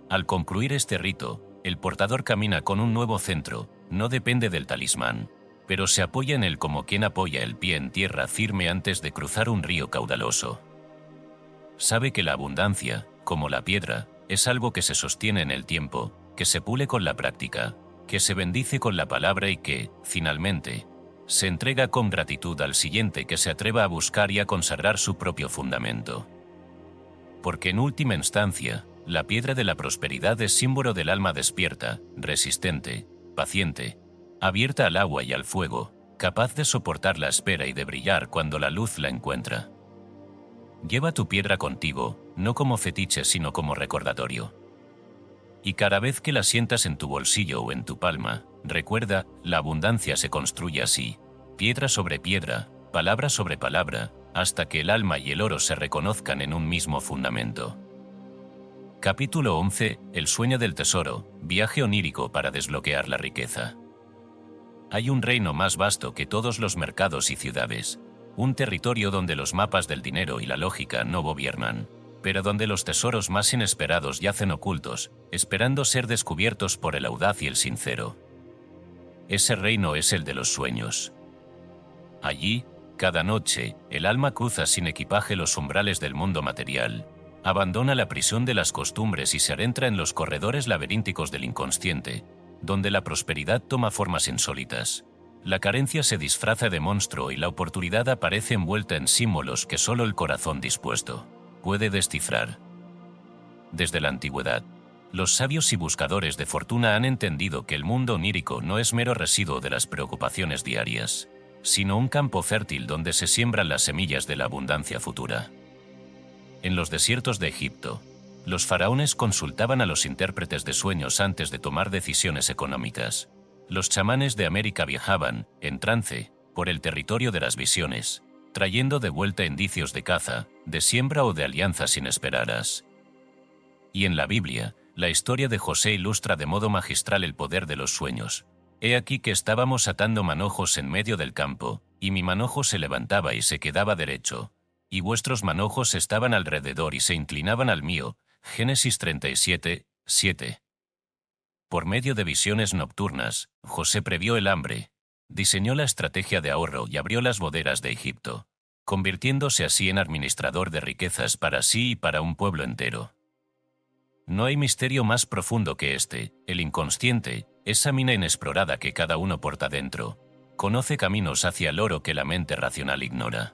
Al concluir este rito, el portador camina con un nuevo centro, no depende del talismán, pero se apoya en él como quien apoya el pie en tierra firme antes de cruzar un río caudaloso. Sabe que la abundancia, como la piedra, es algo que se sostiene en el tiempo, que se pule con la práctica, que se bendice con la palabra y que, finalmente, se entrega con gratitud al siguiente que se atreva a buscar y a consagrar su propio fundamento. Porque en última instancia, la piedra de la prosperidad es símbolo del alma despierta, resistente, paciente, abierta al agua y al fuego, capaz de soportar la espera y de brillar cuando la luz la encuentra. Lleva tu piedra contigo, no como fetiche sino como recordatorio. Y cada vez que la sientas en tu bolsillo o en tu palma, recuerda, la abundancia se construye así, piedra sobre piedra, palabra sobre palabra, hasta que el alma y el oro se reconozcan en un mismo fundamento. Capítulo 11. El sueño del tesoro, viaje onírico para desbloquear la riqueza. Hay un reino más vasto que todos los mercados y ciudades, un territorio donde los mapas del dinero y la lógica no gobiernan, pero donde los tesoros más inesperados yacen ocultos, esperando ser descubiertos por el audaz y el sincero. Ese reino es el de los sueños. Allí, cada noche, el alma cruza sin equipaje los umbrales del mundo material, abandona la prisión de las costumbres y se adentra en los corredores laberínticos del inconsciente, donde la prosperidad toma formas insólitas. La carencia se disfraza de monstruo y la oportunidad aparece envuelta en símbolos que solo el corazón dispuesto puede descifrar. Desde la antigüedad, los sabios y buscadores de fortuna han entendido que el mundo onírico no es mero residuo de las preocupaciones diarias, sino un campo fértil donde se siembran las semillas de la abundancia futura. En los desiertos de Egipto, los faraones consultaban a los intérpretes de sueños antes de tomar decisiones económicas. Los chamanes de América viajaban, en trance, por el territorio de las visiones, trayendo de vuelta indicios de caza, de siembra o de alianzas inesperadas. Y en la Biblia, la historia de José ilustra de modo magistral el poder de los sueños. He aquí que estábamos atando manojos en medio del campo, y mi manojo se levantaba y se quedaba derecho, y vuestros manojos estaban alrededor y se inclinaban al mío. Génesis 37, 7. Por medio de visiones nocturnas, José previó el hambre, diseñó la estrategia de ahorro y abrió las bodegas de Egipto, convirtiéndose así en administrador de riquezas para sí y para un pueblo entero. No hay misterio más profundo que este, el inconsciente, esa mina inexplorada que cada uno porta dentro, conoce caminos hacia el oro que la mente racional ignora.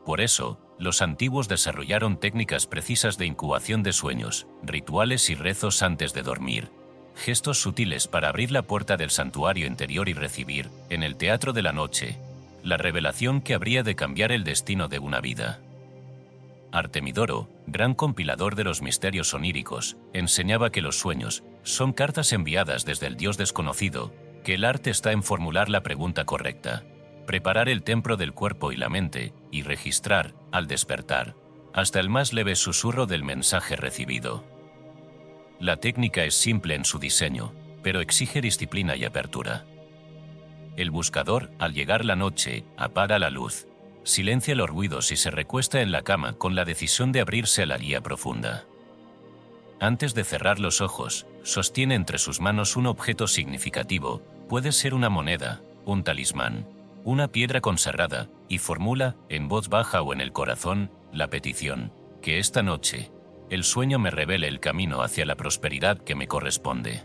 Por eso, los antiguos desarrollaron técnicas precisas de incubación de sueños, rituales y rezos antes de dormir, gestos sutiles para abrir la puerta del santuario interior y recibir, en el teatro de la noche, la revelación que habría de cambiar el destino de una vida. Artemidoro, gran compilador de los misterios oníricos, enseñaba que los sueños son cartas enviadas desde el Dios desconocido, que el arte está en formular la pregunta correcta, preparar el templo del cuerpo y la mente, y registrar, al despertar, hasta el más leve susurro del mensaje recibido. La técnica es simple en su diseño, pero exige disciplina y apertura. El buscador, al llegar la noche, apaga la luz, silencia los ruidos y se recuesta en la cama con la decisión de abrirse a la guía profunda. Antes de cerrar los ojos, sostiene entre sus manos un objeto significativo, puede ser una moneda, un talismán, una piedra consagrada, y formula, en voz baja o en el corazón, la petición, que esta noche, el sueño me revele el camino hacia la prosperidad que me corresponde.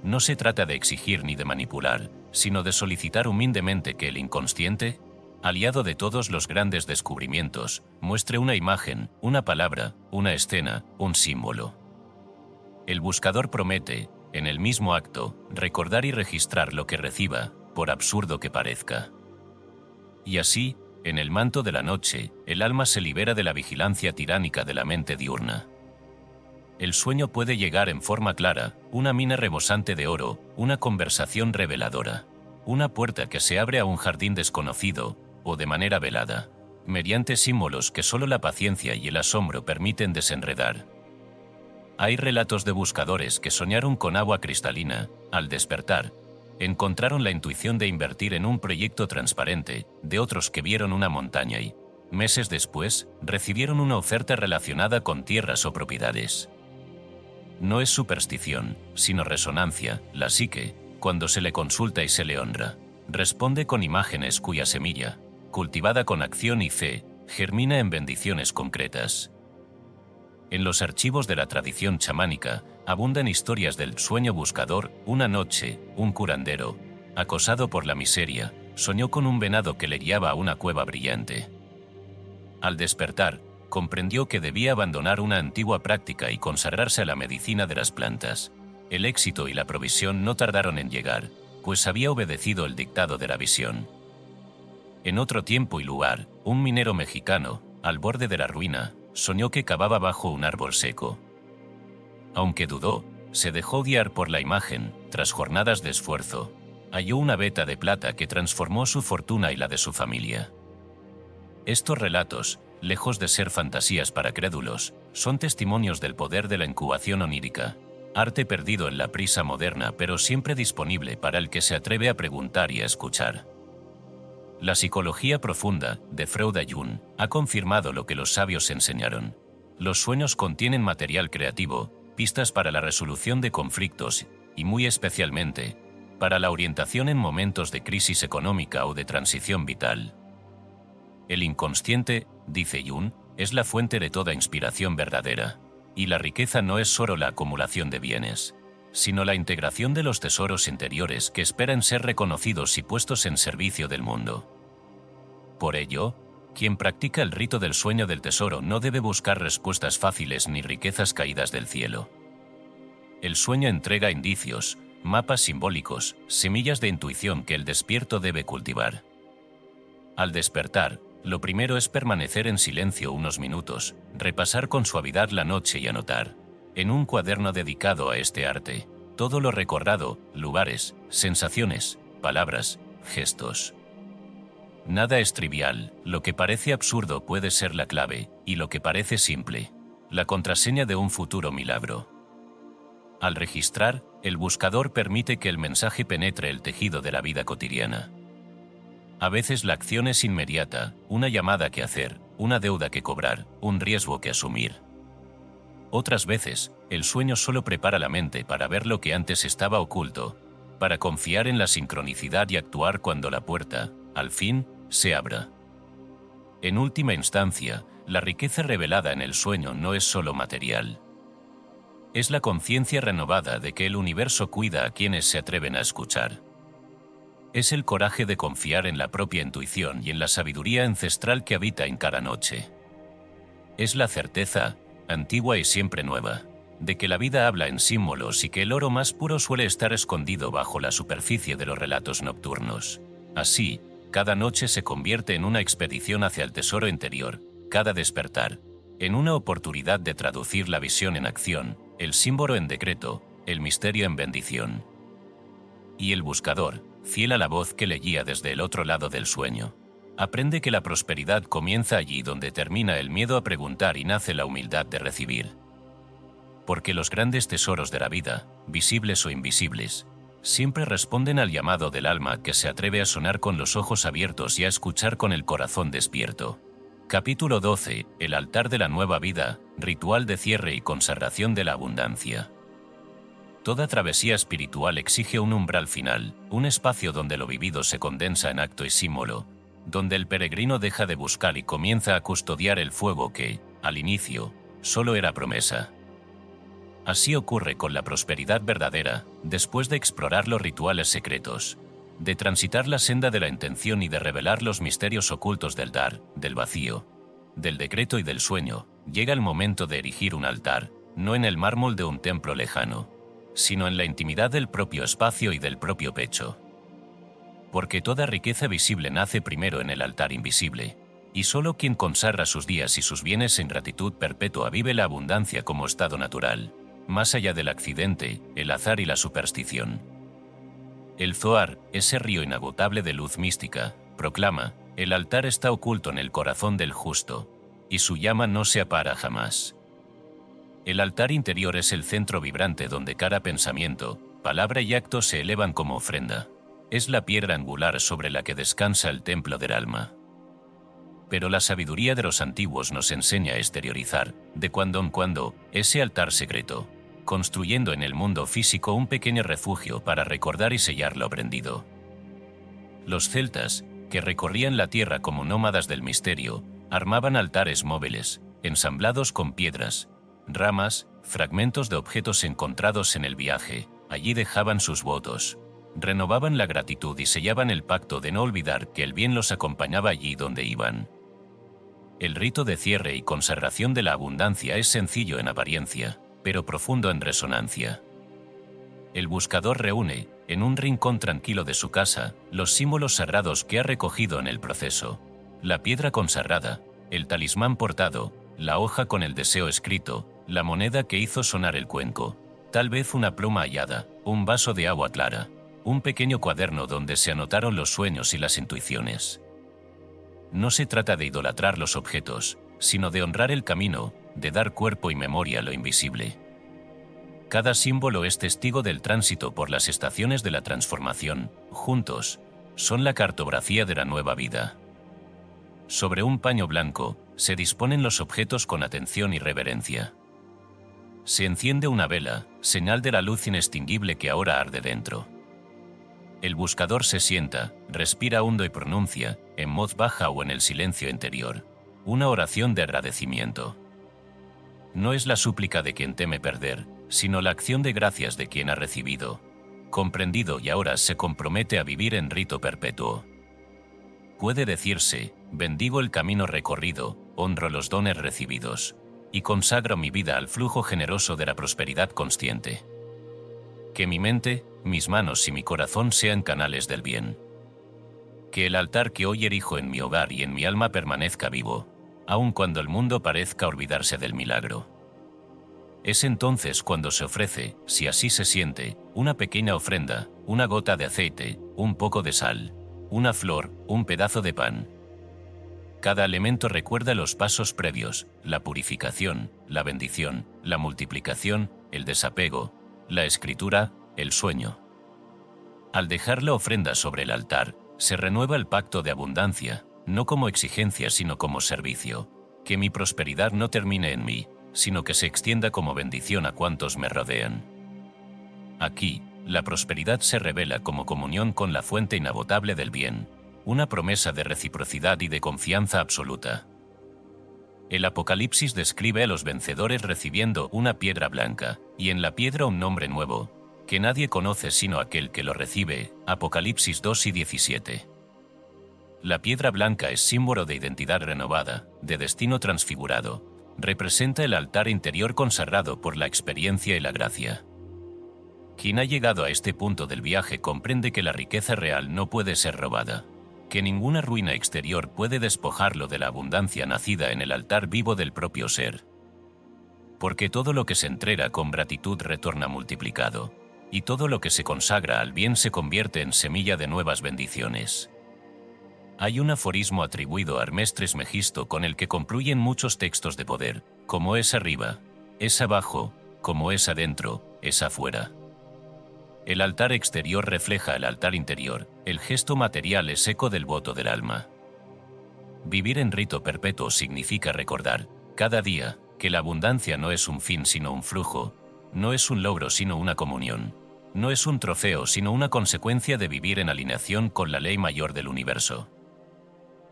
No se trata de exigir ni de manipular, sino de solicitar humildemente que el inconsciente, aliado de todos los grandes descubrimientos, muestre una imagen, una palabra, una escena, un símbolo. El buscador promete, en el mismo acto, recordar y registrar lo que reciba, por absurdo que parezca. Y así, en el manto de la noche, el alma se libera de la vigilancia tiránica de la mente diurna. El sueño puede llegar en forma clara, una mina rebosante de oro, una conversación reveladora, una puerta que se abre a un jardín desconocido, o de manera velada, mediante símbolos que solo la paciencia y el asombro permiten desenredar. Hay relatos de buscadores que soñaron con agua cristalina, al despertar, encontraron la intuición de invertir en un proyecto transparente, de otros que vieron una montaña y, meses después, recibieron una oferta relacionada con tierras o propiedades. No es superstición, sino resonancia. La psique, cuando se le consulta y se le honra, responde con imágenes cuya semilla, cultivada con acción y fe, germina en bendiciones concretas. En los archivos de la tradición chamánica abundan historias del sueño buscador. Una noche, un curandero, acosado por la miseria, soñó con un venado que le guiaba a una cueva brillante. Al despertar, comprendió que debía abandonar una antigua práctica y consagrarse a la medicina de las plantas. El éxito y la provisión no tardaron en llegar, pues había obedecido el dictado de la visión. En otro tiempo y lugar, un minero mexicano, al borde de la ruina, soñó que cavaba bajo un árbol seco. Aunque dudó, se dejó guiar por la imagen. Tras jornadas de esfuerzo, halló una veta de plata que transformó su fortuna y la de su familia. Estos relatos, lejos de ser fantasías para crédulos, son testimonios del poder de la incubación onírica, arte perdido en la prisa moderna pero siempre disponible para el que se atreve a preguntar y a escuchar. La psicología profunda, de Freud a Jung, ha confirmado lo que los sabios enseñaron. Los sueños contienen material creativo, pistas para la resolución de conflictos y, muy especialmente, para la orientación en momentos de crisis económica o de transición vital. El inconsciente, dice Jung, es la fuente de toda inspiración verdadera, y la riqueza no es solo la acumulación de bienes, sino la integración de los tesoros interiores que esperan ser reconocidos y puestos en servicio del mundo. Por ello, quien practica el rito del sueño del tesoro no debe buscar respuestas fáciles ni riquezas caídas del cielo. El sueño entrega indicios, mapas simbólicos, semillas de intuición que el despierto debe cultivar. Al despertar, lo primero es permanecer en silencio unos minutos, repasar con suavidad la noche y anotar, en un cuaderno dedicado a este arte, todo lo recordado, lugares, sensaciones, palabras, gestos. Nada es trivial, lo que parece absurdo puede ser la clave, y lo que parece simple, la contraseña de un futuro milagro. Al registrar, el buscador permite que el mensaje penetre el tejido de la vida cotidiana. A veces la acción es inmediata, una llamada que hacer, una deuda que cobrar, un riesgo que asumir. Otras veces, el sueño solo prepara la mente para ver lo que antes estaba oculto, para confiar en la sincronicidad y actuar cuando la puerta, al fin, se abra. En última instancia, la riqueza revelada en el sueño no es solo material. Es la conciencia renovada de que el universo cuida a quienes se atreven a escuchar. Es el coraje de confiar en la propia intuición y en la sabiduría ancestral que habita en cada noche. Es la certeza, antigua y siempre nueva, de que la vida habla en símbolos y que el oro más puro suele estar escondido bajo la superficie de los relatos nocturnos. Así, cada noche se convierte en una expedición hacia el tesoro interior, cada despertar, en una oportunidad de traducir la visión en acción, el símbolo en decreto, el misterio en bendición. Y el buscador, fiel a la voz que le guía desde el otro lado del sueño, aprende que la prosperidad comienza allí donde termina el miedo a preguntar y nace la humildad de recibir. porque los grandes tesoros de la vida, visibles o invisibles, siempre responden al llamado del alma que se atreve a sonar con los ojos abiertos y a escuchar con el corazón despierto. Capítulo 12. El altar de la nueva vida, ritual de cierre y consagración de la abundancia. Toda travesía espiritual exige un umbral final, un espacio donde lo vivido se condensa en acto y símbolo, donde el peregrino deja de buscar y comienza a custodiar el fuego que, al inicio, solo era promesa. Así ocurre con la prosperidad verdadera, después de explorar los rituales secretos, de transitar la senda de la intención y de revelar los misterios ocultos del dar, del vacío, del decreto y del sueño, llega el momento de erigir un altar, no en el mármol de un templo lejano, sino en la intimidad del propio espacio y del propio pecho. Porque toda riqueza visible nace primero en el altar invisible, y solo quien consagra sus días y sus bienes en gratitud perpetua vive la abundancia como estado natural, más allá del accidente, el azar y la superstición. El Zohar, ese río inagotable de luz mística, proclama: el altar está oculto en el corazón del justo, y su llama no se apaga jamás. El altar interior es el centro vibrante donde cada pensamiento, palabra y acto se elevan como ofrenda. Es la piedra angular sobre la que descansa el templo del alma. Pero la sabiduría de los antiguos nos enseña a exteriorizar, de cuando en cuando, ese altar secreto, construyendo en el mundo físico un pequeño refugio para recordar y sellar lo aprendido. Los celtas, que recorrían la tierra como nómadas del misterio, armaban altares móviles, ensamblados con piedras, ramas, fragmentos de objetos encontrados en el viaje. Allí dejaban sus votos, renovaban la gratitud y sellaban el pacto de no olvidar que el bien los acompañaba allí donde iban. El rito de cierre y consagración de la abundancia es sencillo en apariencia, pero profundo en resonancia. El buscador reúne, en un rincón tranquilo de su casa, los símbolos sagrados que ha recogido en el proceso: la piedra consagrada, el talismán portado, la hoja con el deseo escrito, la moneda que hizo sonar el cuenco, tal vez una pluma hallada, un vaso de agua clara, un pequeño cuaderno donde se anotaron los sueños y las intuiciones. No se trata de idolatrar los objetos, sino de honrar el camino, de dar cuerpo y memoria a lo invisible. Cada símbolo es testigo del tránsito por las estaciones de la transformación. Juntos, son la cartografía de la nueva vida. Sobre un paño blanco, se disponen los objetos con atención y reverencia. Se enciende una vela, señal de la luz inextinguible que ahora arde dentro. El buscador se sienta, respira hondo y pronuncia, en voz baja o en el silencio interior, una oración de agradecimiento. No es la súplica de quien teme perder, sino la acción de gracias de quien ha recibido, comprendido y ahora se compromete a vivir en rito perpetuo. Puede decirse: bendigo el camino recorrido, honro los dones recibidos, y consagro mi vida al flujo generoso de la prosperidad consciente. Que mi mente, mis manos y mi corazón sean canales del bien. Que el altar que hoy erijo en mi hogar y en mi alma permanezca vivo, aun cuando el mundo parezca olvidarse del milagro. Es entonces cuando se ofrece, si así se siente, una pequeña ofrenda, una gota de aceite, un poco de sal, una flor, un pedazo de pan. Cada elemento recuerda los pasos previos: la purificación, la bendición, la multiplicación, el desapego, la escritura, el sueño. Al dejar la ofrenda sobre el altar, se renueva el pacto de abundancia, no como exigencia sino como servicio. Que mi prosperidad no termine en mí, sino que se extienda como bendición a cuantos me rodean. Aquí, la prosperidad se revela como comunión con la fuente inagotable del bien, una promesa de reciprocidad y de confianza absoluta. El Apocalipsis describe a los vencedores recibiendo una piedra blanca, y en la piedra un nombre nuevo, que nadie conoce sino aquel que lo recibe. Apocalipsis 2:17. La piedra blanca es símbolo de identidad renovada, de destino transfigurado. Representa el altar interior consagrado por la experiencia y la gracia. Quien ha llegado a este punto del viaje comprende que la riqueza real no puede ser robada, que ninguna ruina exterior puede despojarlo de la abundancia nacida en el altar vivo del propio ser. Porque todo lo que se entrega con gratitud retorna multiplicado, y todo lo que se consagra al bien se convierte en semilla de nuevas bendiciones. Hay un aforismo atribuido a Hermes Trismegisto con el que concluyen muchos textos de poder, como es arriba, es abajo, como es adentro, es afuera. El altar exterior refleja el altar interior, el gesto material es eco del voto del alma. Vivir en rito perpetuo significa recordar, cada día, que la abundancia no es un fin sino un flujo, no es un logro sino una comunión, no es un trofeo sino una consecuencia de vivir en alineación con la ley mayor del universo.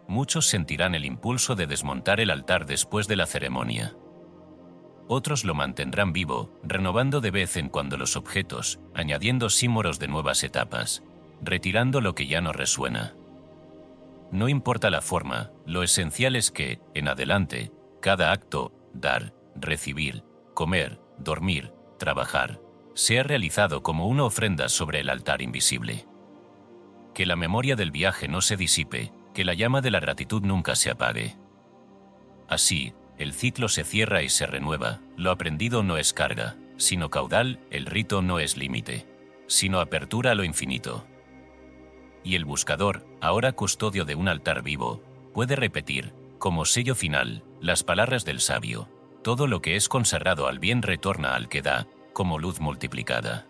Muchos sentirán el impulso de desmontar el altar después de la ceremonia. Otros lo mantendrán vivo, renovando de vez en cuando los objetos, añadiendo símbolos de nuevas etapas, retirando lo que ya no resuena. No importa la forma, lo esencial es que, en adelante, cada acto, dar, recibir, comer, dormir, trabajar, sea realizado como una ofrenda sobre el altar invisible. Que la memoria del viaje no se disipe, que la llama de la gratitud nunca se apague. Así, el ciclo se cierra y se renueva, lo aprendido no es carga, sino caudal, el rito no es límite, sino apertura a lo infinito. Y el buscador, ahora custodio de un altar vivo, puede repetir, como sello final, las palabras del sabio: todo lo que es consagrado al bien retorna al que da, como luz multiplicada.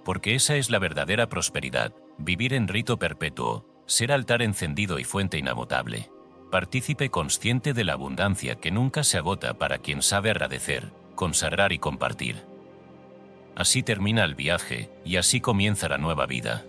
Porque esa es la verdadera prosperidad, vivir en rito perpetuo, ser altar encendido y fuente inagotable. Partícipe consciente de la abundancia que nunca se agota para quien sabe agradecer, consagrar y compartir. Así termina el viaje, y así comienza la nueva vida.